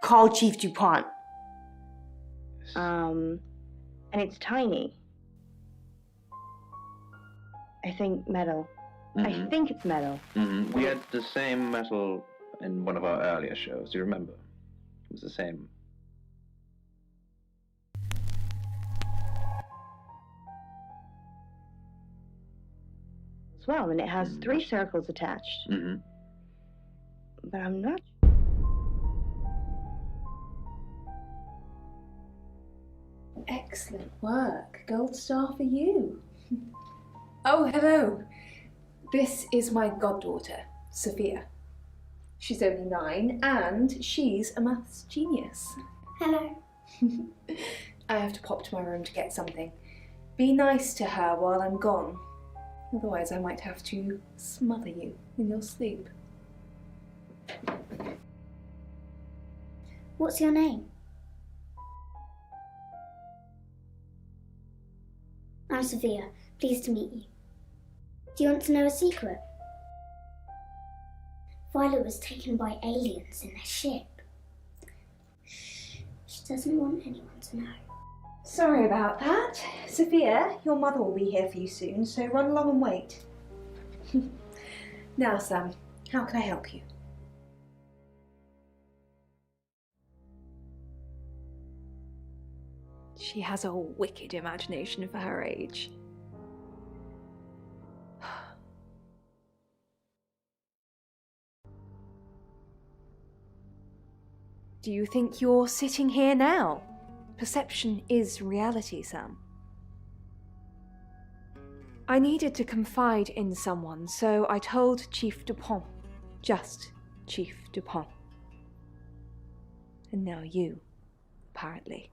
call Chief DuPont. And it's tiny. I think metal. I think it's metal. We had the same metal in one of our earlier shows. Do you remember? It was the same. As well, and it has 3 circles attached. But I'm not. Excellent work. Gold star for you. Oh, hello. This is my goddaughter, Sophia. She's only 9 and she's a maths genius. Hello. I have to pop to my room to get something. Be nice to her while I'm gone. Otherwise I might have to smother you in your sleep. What's your name? I'm Sophia. Pleased to meet you. Do you want to know a secret? Violet was taken by aliens in their ship. Shh. She doesn't want anyone to know. Sorry about that. Sophia, your mother will be here for you soon, so run along and wait. Now, Sam, how can I help you? She has a wicked imagination for her age. Do you think you're sitting here now? Perception is reality, Sam. I needed to confide in someone, so I told Chief DuPont. Just Chief DuPont. And now you, apparently.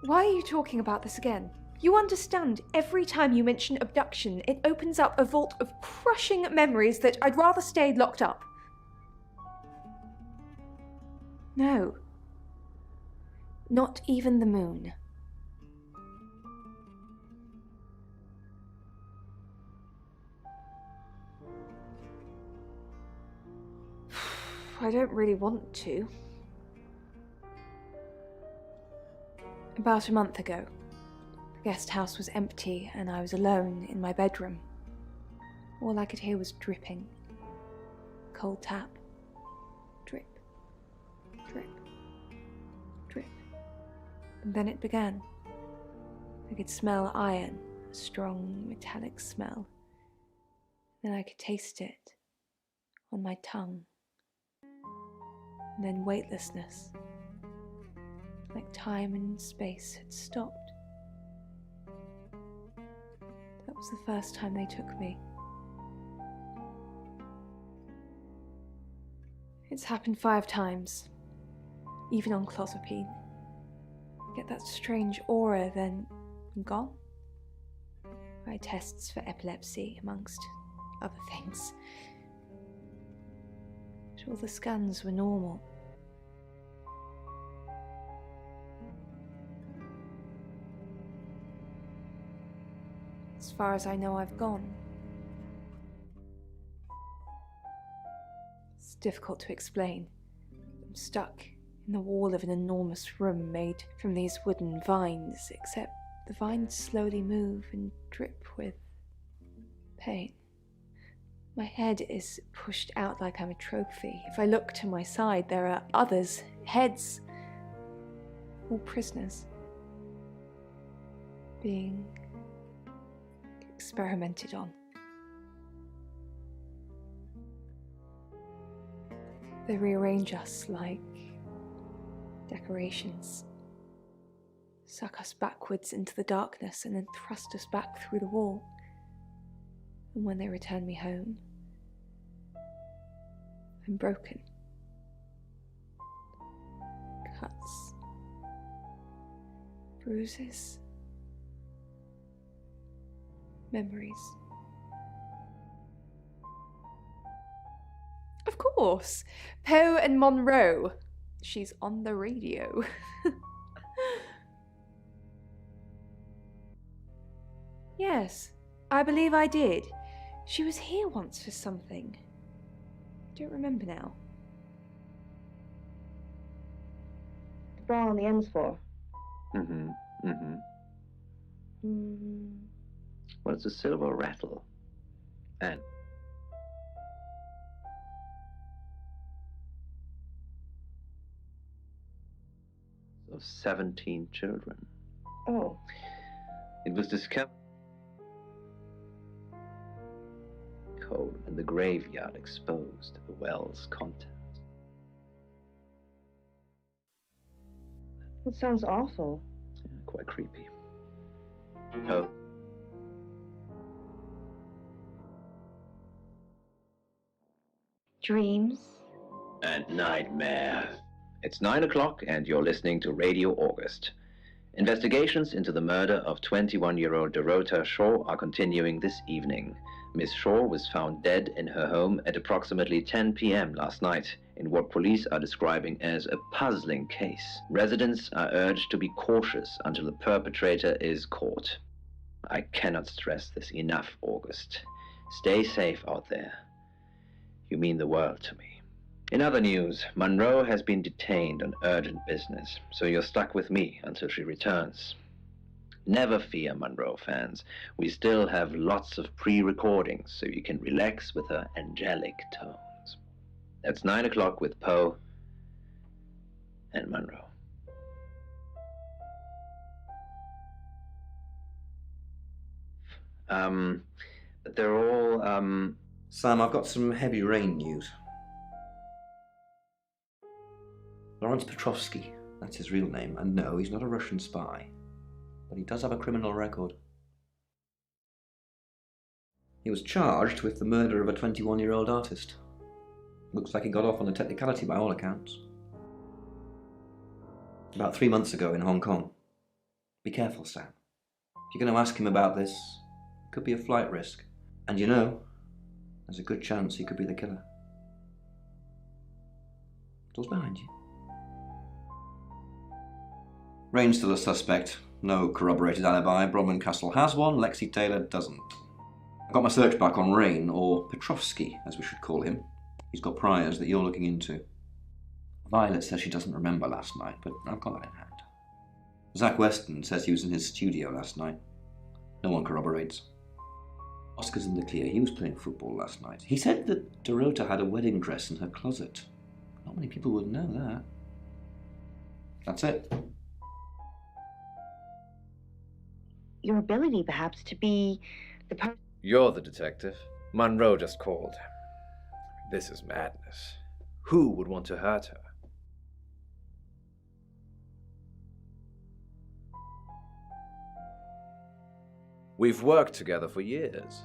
Why are you talking about this again? You understand, every time you mention abduction, it opens up a vault of crushing memories that I'd rather stay locked up. No. Not even the moon. I don't really want to. About a month ago, the guest house was empty and I was alone in my bedroom. All I could hear was dripping. Cold tap. Drip. Drip. Drip. And then it began. I could smell iron, a strong metallic smell. Then I could taste it on my tongue. And then weightlessness. Like time and space had stopped. That was the first time they took me. It's happened 5 times, even on clozapine. Get that strange aura, then I'm gone. I had tests for epilepsy, amongst other things. But all the scans were normal. As far as I know, I've gone. It's difficult to explain. I'm stuck in the wall of an enormous room made from these wooden vines, except the vines slowly move and drip with pain. My head is pushed out like I'm a trophy. If I look to my side, there are others, heads, all prisoners, being experimented on. They rearrange us like decorations, suck us backwards into the darkness and then thrust us back through the wall. And when they return me home, I'm broken. Cuts, bruises, memories. Of course course. Poe and Monroe. She's on the radio. Yes, I believe I did. She was here once for something. I don't remember now. The bra on the ends for? Well, it's a silver rattle. And of 17 children. Oh. It was discovered coal in the graveyard exposed to the well's contents. That sounds awful. Quite creepy. Oh. Dreams. And nightmares. It's 9 o'clock and you're listening to Radio August. Investigations into the murder of 21-year-old Dorota Shaw are continuing this evening. Miss Shaw was found dead in her home at approximately 10 p.m. last night in what police are describing as a puzzling case. Residents are urged to be cautious until the perpetrator is caught. I cannot stress this enough, August. Stay safe out there. You mean the world to me. In other news, Monroe has been detained on urgent business, so you're stuck with me until she returns. Never fear, Monroe fans. We still have lots of pre-recordings, so you can relax with her angelic tones. That's 9 o'clock with Poe and Monroe. But they're all, Sam, I've got some heavy rain news. Lawrence Petrovsky, that's his real name, and no, he's not a Russian spy. But he does have a criminal record. He was charged with the murder of a 21-year-old artist. Looks like he got off on a technicality by all accounts. About 3 months ago in Hong Kong. Be careful, Sam. If you're going to ask him about this, it could be a flight risk. And you know, there's a good chance he could be the killer. Door's behind you. Rain's still a suspect. No corroborated alibi. Bronwyn Castle has one, Lexi Taylor doesn't. I've got my search back on Rain, or Petrovsky, as we should call him. He's got priors that you're looking into. Violet says she doesn't remember last night, but I've got that in hand. Zach Weston says he was in his studio last night. No one corroborates. Oscar's in the clear. He was playing football last night. He said that Dorota had a wedding dress in her closet. Not many people would know that. That's it. Your ability, perhaps, to be the person. You're the detective. Monroe just called. This is madness. Who would want to hurt her? We've worked together for years.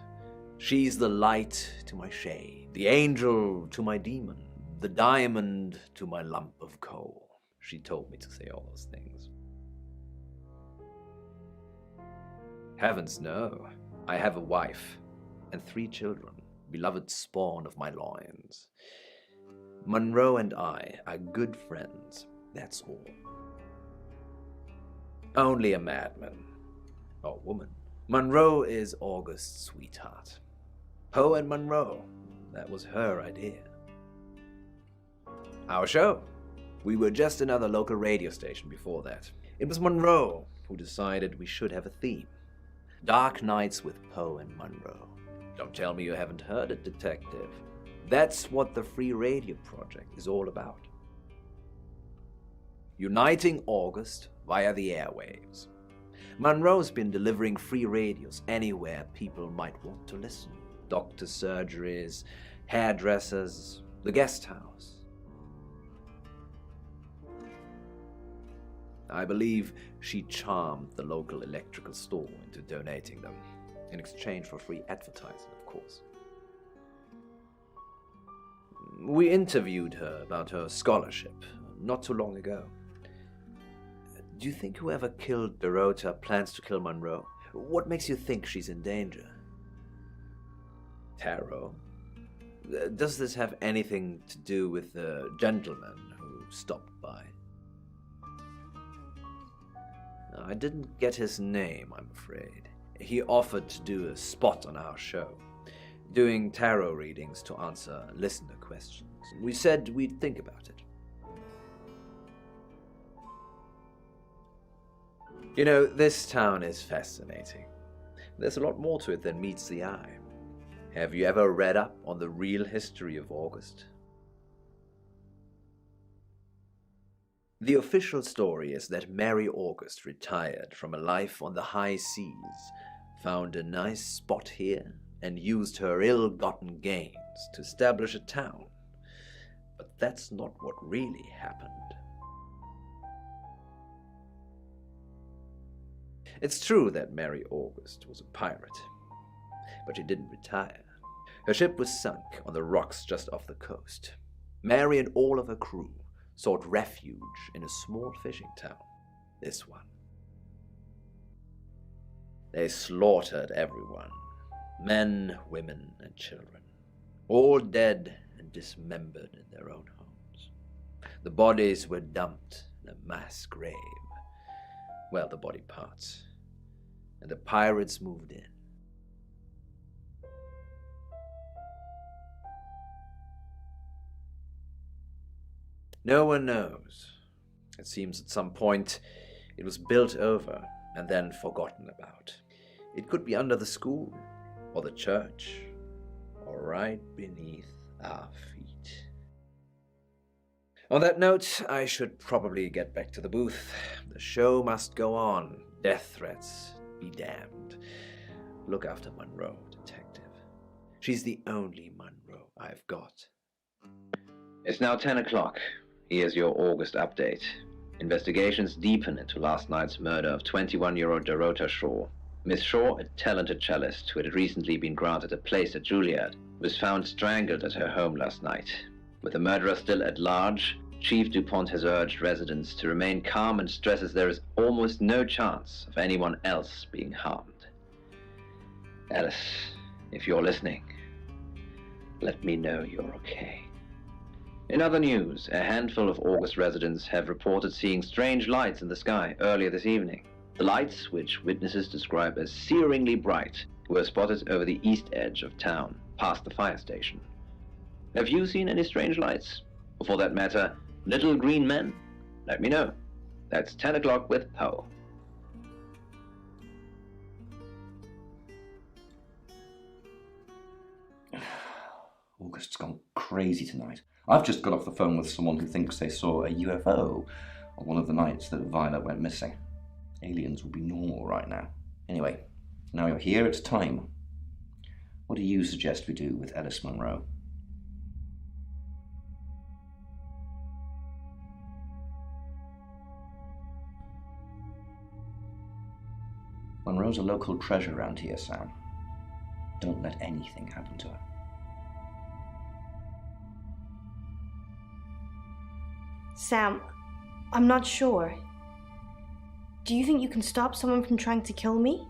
She's the light to my shade, the angel to my demon, the diamond to my lump of coal. She told me to say all those things. Heavens no. I have a wife and 3 children, beloved spawn of my loins. Monroe and I are good friends, that's all. Only a madman, or woman. Monroe is August's sweetheart. Poe and Monroe, that was her idea. Our show. We were just another local radio station before that. It was Monroe who decided we should have a theme. Dark Nights with Poe and Monroe. Don't tell me you haven't heard it, detective. That's what the Free Radio Project is all about. Uniting August via the airwaves. Monroe's been delivering free radios anywhere people might want to listen. Doctor surgeries, hairdressers, the guest house. I believe she charmed the local electrical store into donating them, in exchange for free advertising, of course. We interviewed her about her scholarship not too long ago. Do you think whoever killed Dorota plans to kill Monroe? What makes you think she's in danger? Tarot? does this have anything to do with the gentleman who stopped by? I didn't get his name, I'm afraid. He offered to do a spot on our show, doing tarot readings to answer listener questions. We said we'd think about it. You know, this town is fascinating. There's a lot more to it than meets the eye. Have you ever read up on the real history of August? The official story is that Mary August retired from a life on the high seas, found a nice spot here, and used her ill-gotten gains to establish a town. But that's not what really happened. It's true that Mary August was a pirate, but she didn't retire. Her ship was sunk on the rocks just off the coast. Mary and all of her crew sought refuge in a small fishing town, this one. They slaughtered everyone, men, women, and children, all dead and dismembered in their own homes. The bodies were dumped in a mass grave. Well, the body parts. And the pirates moved in. No one knows. It seems at some point it was built over and then forgotten about. It could be under the school, or the church, or right beneath our feet. On that note, I should probably get back to the booth. The show must go on. Death threats be damned. Look after Monroe, detective. She's the only Monroe I've got. It's now 10 o'clock. Here's your August update. Investigations deepen into last night's murder of 21-year-old Dorota Shaw. Miss Shaw, a talented cellist who had recently been granted a place at Juilliard, was found strangled at her home last night. With the murderer still at large, Chief DuPont has urged residents to remain calm and stresses there is almost no chance of anyone else being harmed. Alice, if you're listening, let me know you're okay. In other news, a handful of August residents have reported seeing strange lights in the sky earlier this evening. The lights, which witnesses describe as searingly bright, were spotted over the east edge of town, past the fire station. Have you seen any strange lights? Or for that matter, little green men? Let me know. That's 10 o'clock with Poe. August's gone crazy tonight. I've just got off the phone with someone who thinks they saw a UFO on one of the nights that Violet went missing. Aliens would be normal right now. Anyway, now you're here, it's time. What do you suggest we do with Alice Monroe? Monroe's a local treasure around here, Sam. Don't let anything happen to her. Sam, I'm not sure. Do you think you can stop someone from trying to kill me?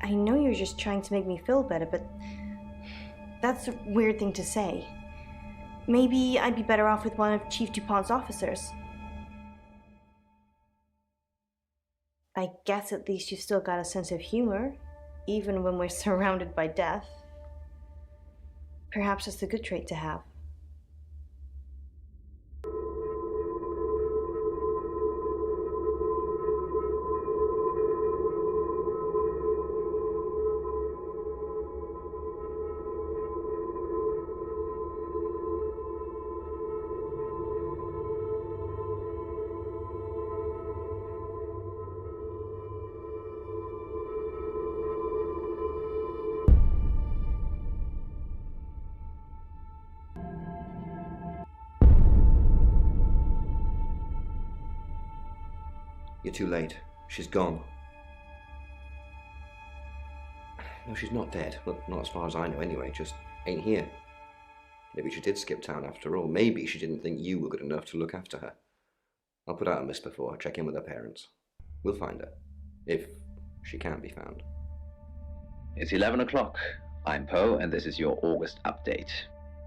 I know you're just trying to make me feel better, but that's a weird thing to say. Maybe I'd be better off with one of Chief DuPont's officers. I guess at least you've still got a sense of humor, even when we're surrounded by death. Perhaps it's a good trait to have. You're too late. She's gone. No, she's not dead. Well, not as far as I know anyway. Just ain't here. Maybe she did skip town after all. Maybe she didn't think you were good enough to look after her. I'll put out a miss before. Check in with her parents. We'll find her. If she can be found. It's 11 o'clock. I'm Poe, and this is your August update.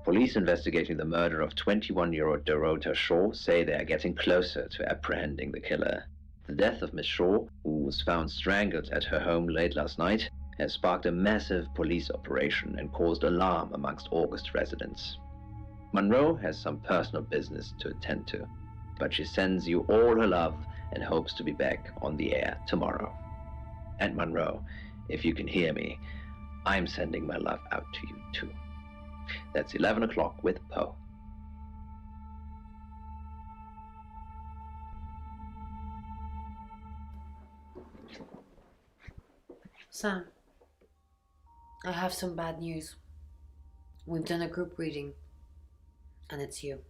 Police investigating the murder of 21-year-old Dorota Shaw say they are getting closer to apprehending the killer. The death of Miss Shaw, who was found strangled at her home late last night, has sparked a massive police operation and caused alarm amongst August residents. Monroe has some personal business to attend to, but she sends you all her love and hopes to be back on the air tomorrow. And Monroe, if you can hear me, I'm sending my love out to you too. That's 11 o'clock with Poe. Sam, I have some bad news. We've done a group reading, and it's you.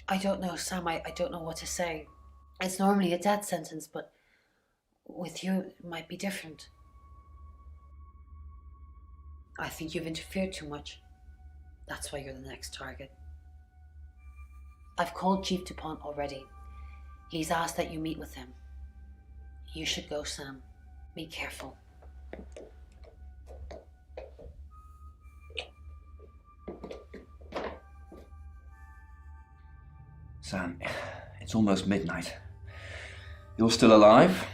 I don't know, Sam, I don't know what to say. It's normally a death sentence, but with you, it might be different. I think you've interfered too much. That's why you're the next target. I've called Chief DuPont already. He's asked that you meet with him. You should go, Sam. Be careful. Sam, it's almost midnight. You're still alive.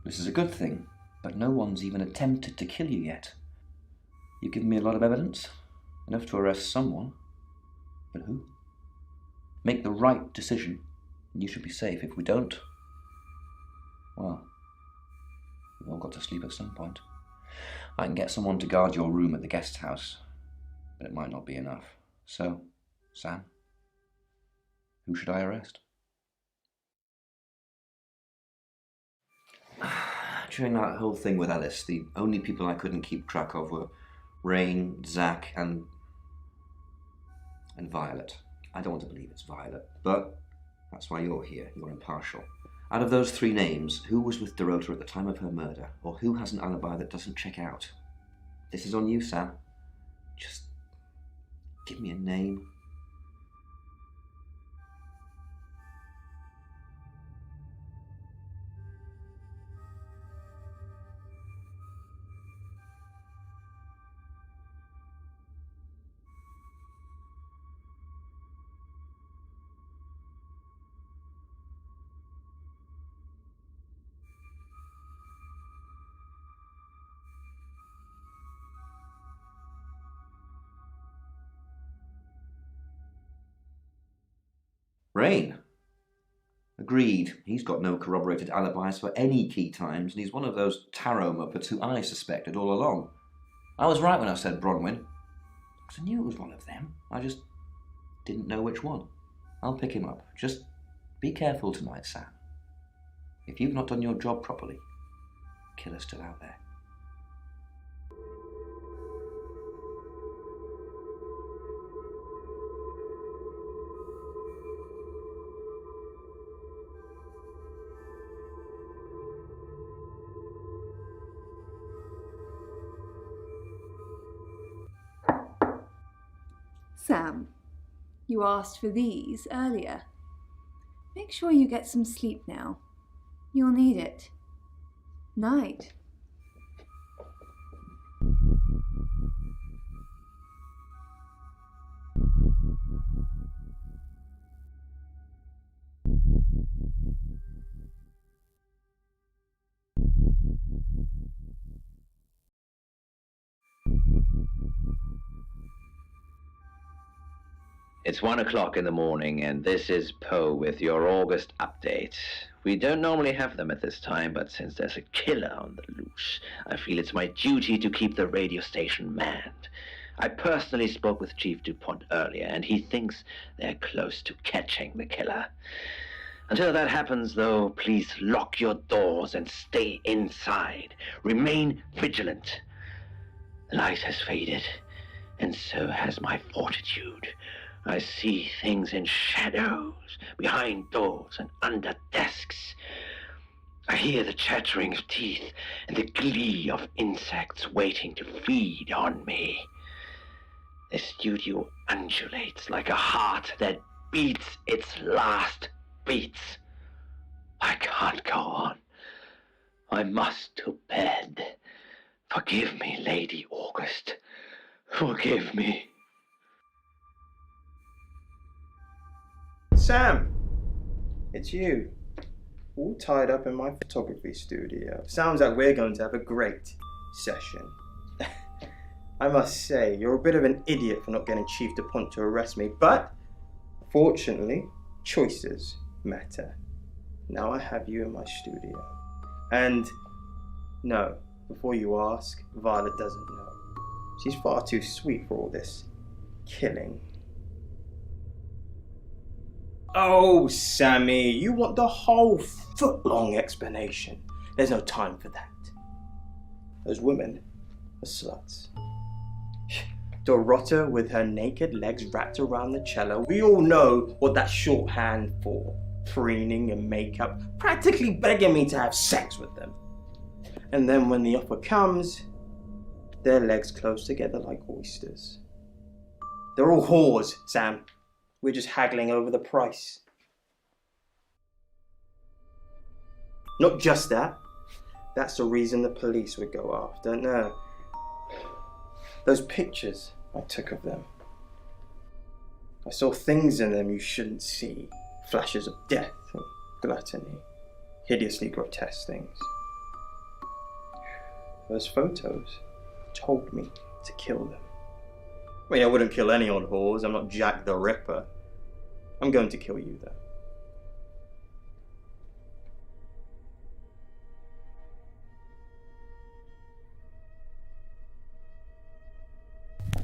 This is a good thing, but no one's even attempted to kill you yet. You've given me a lot of evidence, enough to arrest someone. But who? Make the right decision, and you should be safe. If we don't, well, we've all got to sleep at some point. I can get someone to guard your room at the guest house, but it might not be enough. So, Sam, who should I arrest? During that whole thing with Alice, the only people I couldn't keep track of were Rain, Zach, and Violet. I don't want to believe it's Violet, but that's why you're here. You're impartial. Out of those three names, who was with Dorota at the time of her murder, or who has an alibi that doesn't check out? This is on you, Sam. Just give me a name. Rain. Agreed. He's got no corroborated alibis for any key times, and he's one of those tarot muppets who I suspected all along. I was right when I said Bronwyn, because I knew it was one of them. I just didn't know which one. I'll pick him up. Just be careful tonight, Sam. If you've not done your job properly, the killer's still out there. Sam, you asked for these earlier. Make sure you get some sleep now. You'll need it. Night. It's 1 o'clock in the morning, and this is Poe with your August update. We don't normally have them at this time, but since there's a killer on the loose, I feel it's my duty to keep the radio station manned. I personally spoke with Chief DuPont earlier, and he thinks they're close to catching the killer. Until that happens, though, please lock your doors and stay inside. Remain vigilant. The light has faded, and so has my fortitude. I see things in shadows, behind doors and under desks. I hear the chattering of teeth and the glee of insects waiting to feed on me. The studio undulates like a heart that beats its last beats. I can't go on. I must to bed. Forgive me, Lady August. Forgive me. Sam! It's you. All tied up in my photography studio. Sounds like we're going to have a great session. I must say, you're a bit of an idiot for not getting Chief DuPont to arrest me, but fortunately, choices matter. Now I have you in my studio. And no, before you ask, Violet doesn't know. She's far too sweet for all this killing. Oh, Sammy, you want the whole foot-long explanation. There's no time for that. Those women are sluts. Dorota with her naked legs wrapped around the cello. We all know what that's shorthand for. Preening and makeup, practically begging me to have sex with them. And then when the offer comes, their legs close together like oysters. They're all whores, Sam. We're just haggling over the price. Not just that. That's the reason the police would go after. No. Those pictures I took of them. I saw things in them you shouldn't see. Flashes of death and gluttony. Hideously grotesque things. Those photos told me to kill them. I mean, I wouldn't kill any old whores. I'm not Jack the Ripper. I'm going to kill you, though.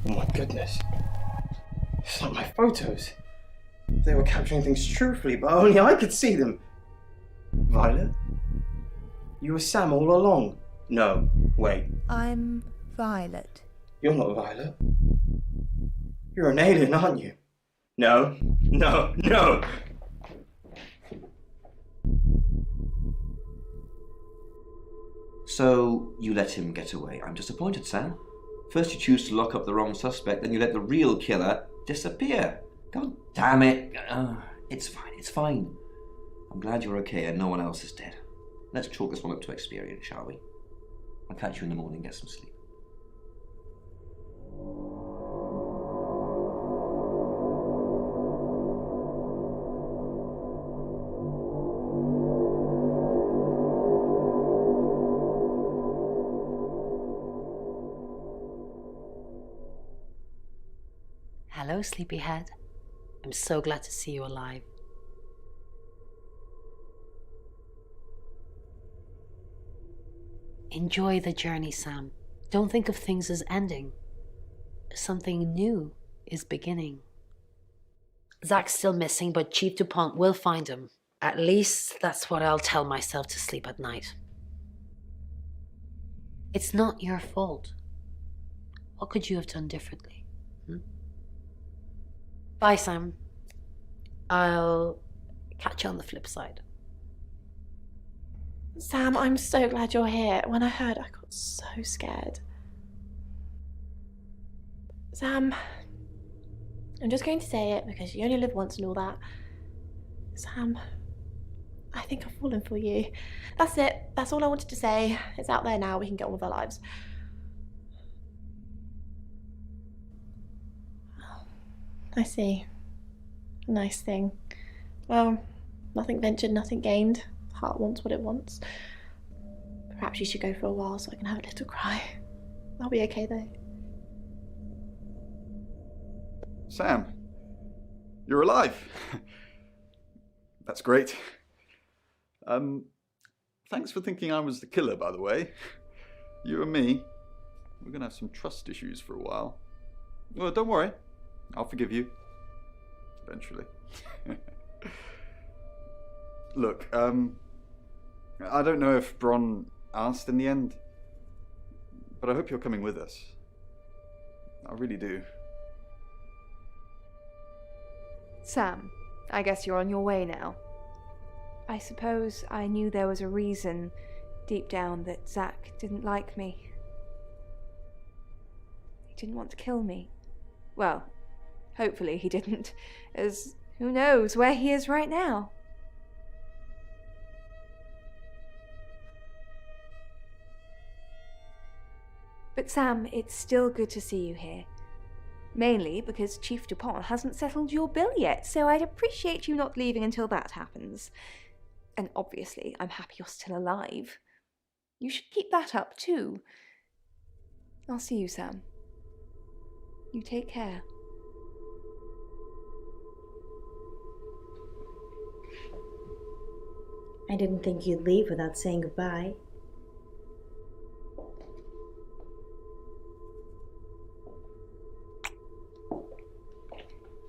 Oh my goodness. It's not my photos. They were capturing things truthfully, but only I could see them. Violet? You were Sam all along. No, wait. I'm Violet. You're not Violet. You're an alien, aren't you? No, no, no! So, you let him get away. I'm disappointed, Sam. First you choose to lock up the wrong suspect, then you let the real killer disappear. God damn it. It's fine. I'm glad you're okay and no one else is dead. Let's chalk this one up to experience, shall we? I'll catch you in the morning, get some sleep. Hello, sleepyhead. I'm so glad to see you alive. Enjoy the journey, Sam. Don't think of things as ending. Something new is beginning. Zach's still missing, but Chief DuPont will find him. At least that's what I'll tell myself to sleep at night. It's not your fault. What could you have done differently? Bye, Sam. I'll catch you on the flip side. Sam, I'm so glad you're here. When I heard, I got so scared. Sam, I'm just going to say it because you only live once and all that. Sam, I think I've fallen for you. That's it. That's all I wanted to say. It's out there now. We can get on with our lives. I see. Nice thing. Well, nothing ventured, nothing gained. Heart wants what it wants. Perhaps you should go for a while so I can have a little cry. I'll be okay though. Sam, you're alive. That's great. Thanks for thinking I was the killer, by the way. You and me, we're gonna have some trust issues for a while. Well, don't worry. I'll forgive you. Eventually. Look, I don't know if Bron asked in the end, but I hope you're coming with us. I really do. Sam, I guess you're on your way now. I suppose I knew there was a reason deep down that Zach didn't like me. He didn't want to kill me. Well, hopefully he didn't, as who knows where he is right now. But Sam, it's still good to see you here. Mainly because Chief Dupont hasn't settled your bill yet, so I'd appreciate you not leaving until that happens. And obviously, I'm happy you're still alive. You should keep that up too. I'll see you, Sam. You take care. I didn't think you'd leave without saying goodbye.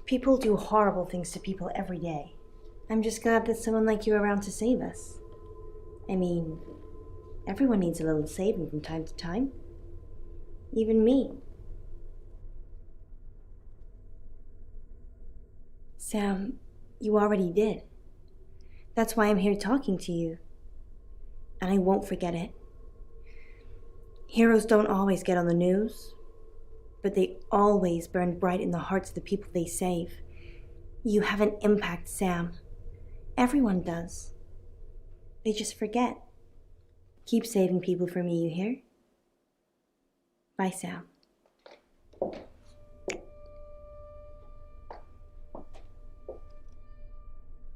People do horrible things to people every day. I'm just glad there's someone like you around to save us. I mean, everyone needs a little saving from time to time. Even me. Sam, you already did. That's why I'm here talking to you. And I won't forget it. Heroes don't always get on the news, but they always burn bright in the hearts of the people they save. You have an impact, Sam. Everyone does. They just forget. Keep saving people for me, you hear? Bye, Sam.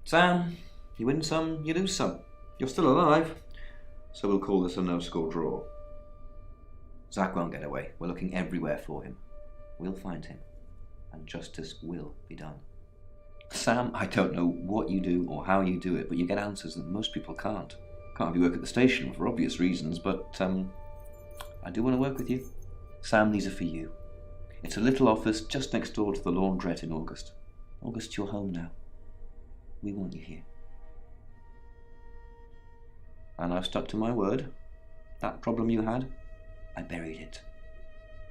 Sam, you win some, you lose some. You're still alive. So we'll call this a no-score draw. Zack won't get away. We're looking everywhere for him. We'll find him. And justice will be done. Sam, I don't know what you do or how you do it, but you get answers that most people can't. Can't have you work at the station for obvious reasons, but I do want to work with you. Sam, these are for you. It's a little office just next door to the laundrette in August. August, you're home now. We want you here. And I've stuck to my word. That problem you had, I buried it.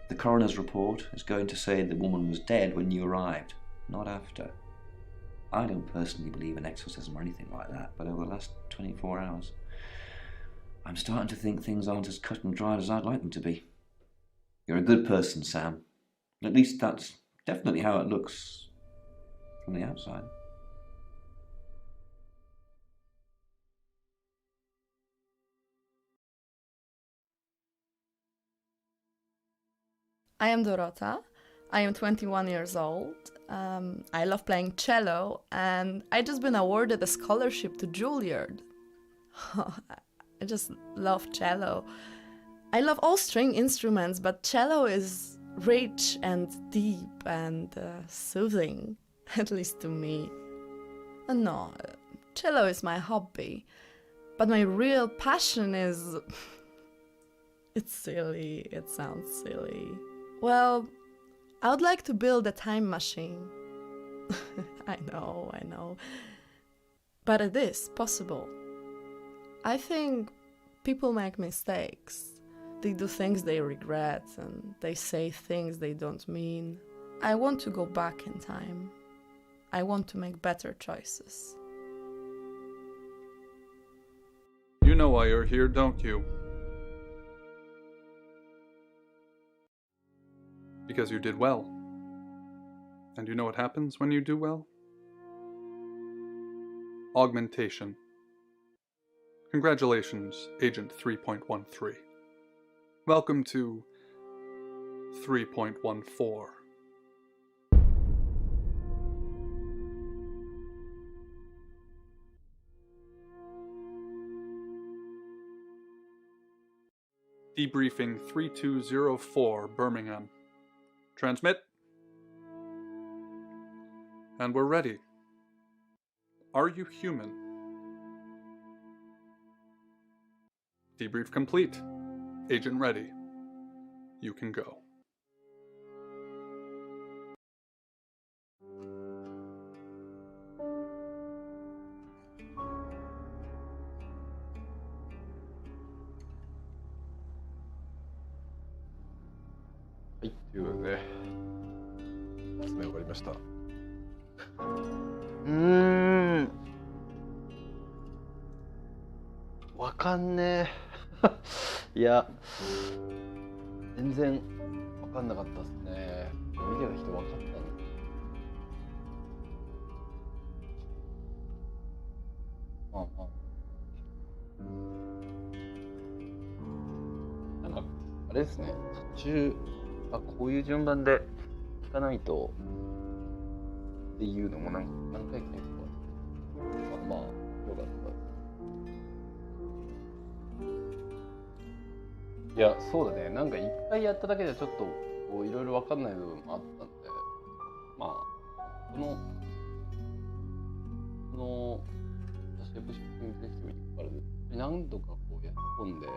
The coroner's report is going to say the woman was dead when you arrived, not after. I don't personally believe in exorcism or anything like that, but over the last 24 hours, I'm starting to think things aren't as cut and dried as I'd like them to be. You're a good person, Sam. At least that's definitely how it looks from the outside. I am Dorota. I am 21 years old. I love playing cello, and I just been awarded a scholarship to Juilliard. I just love cello. I love all string instruments, but cello is rich and deep and soothing, at least to me. No, cello is my hobby, but my real passion is... It's silly, it sounds silly. Well, I would like to build a time machine. I know. But it is possible. I think people make mistakes. They do things they regret and they say things they don't mean. I want to go back in time. I want to make better choices. You know why you're here, don't you? Because you did well. And you know what happens when you do well? Augmentation. Congratulations, Agent 3.13. Welcome to 3.14. Debriefing 3204, Birmingham. Transmit. And we're ready. Are you human? Debrief complete. Agent ready. You can go.はい、ということで、説明終わりました。わかんねえ。いや、全然わかんなかったっすね。見てた人わかったの？まあまあ。なんか、あれれですね、途中、こういう順番で聞かないとっていうのも何回かね、まあ、よかった。いや、そうだね、なんか一回やっただけでちょっとこういろいろ分かんない部分もあったんで、まあ、このシェイプシフティングテキストから何度かこうやっ込んで、こ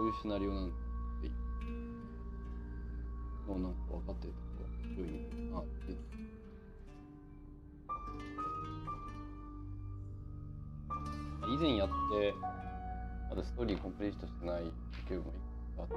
ういうシナリオなんだっていうのをなんか分かってたと面白いなっていう。以前やってまだストーリーコンプリートしてないゲームもあって、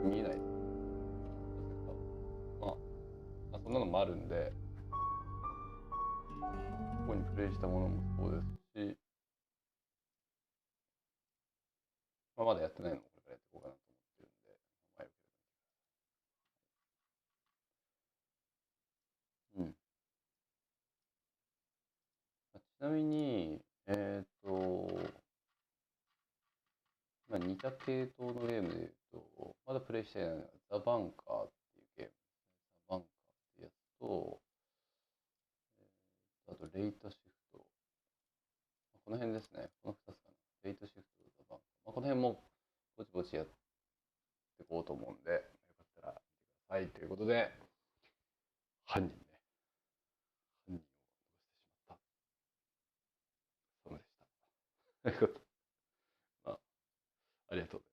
見えない。まあそんなのもあるんで、ここにプレイしたものもそうですし、まだやってないのもこれからやっていこうかなと思ってるんで、まあよければ。ちなみに、似た系統のゲームで言うと、まだプレイしてないのがザ・バンカーっていうゲームですね。ザ・バンカーっていうやつと、あとレイトシフト。この辺ですね。この2つかな。レイトシフトとザ・バンカー。この辺もぼちぼちやっていこうと思うんで、よかったら見てください。ということで、犯人を逃してしまった。そうでした。ということで、ありがとうございます。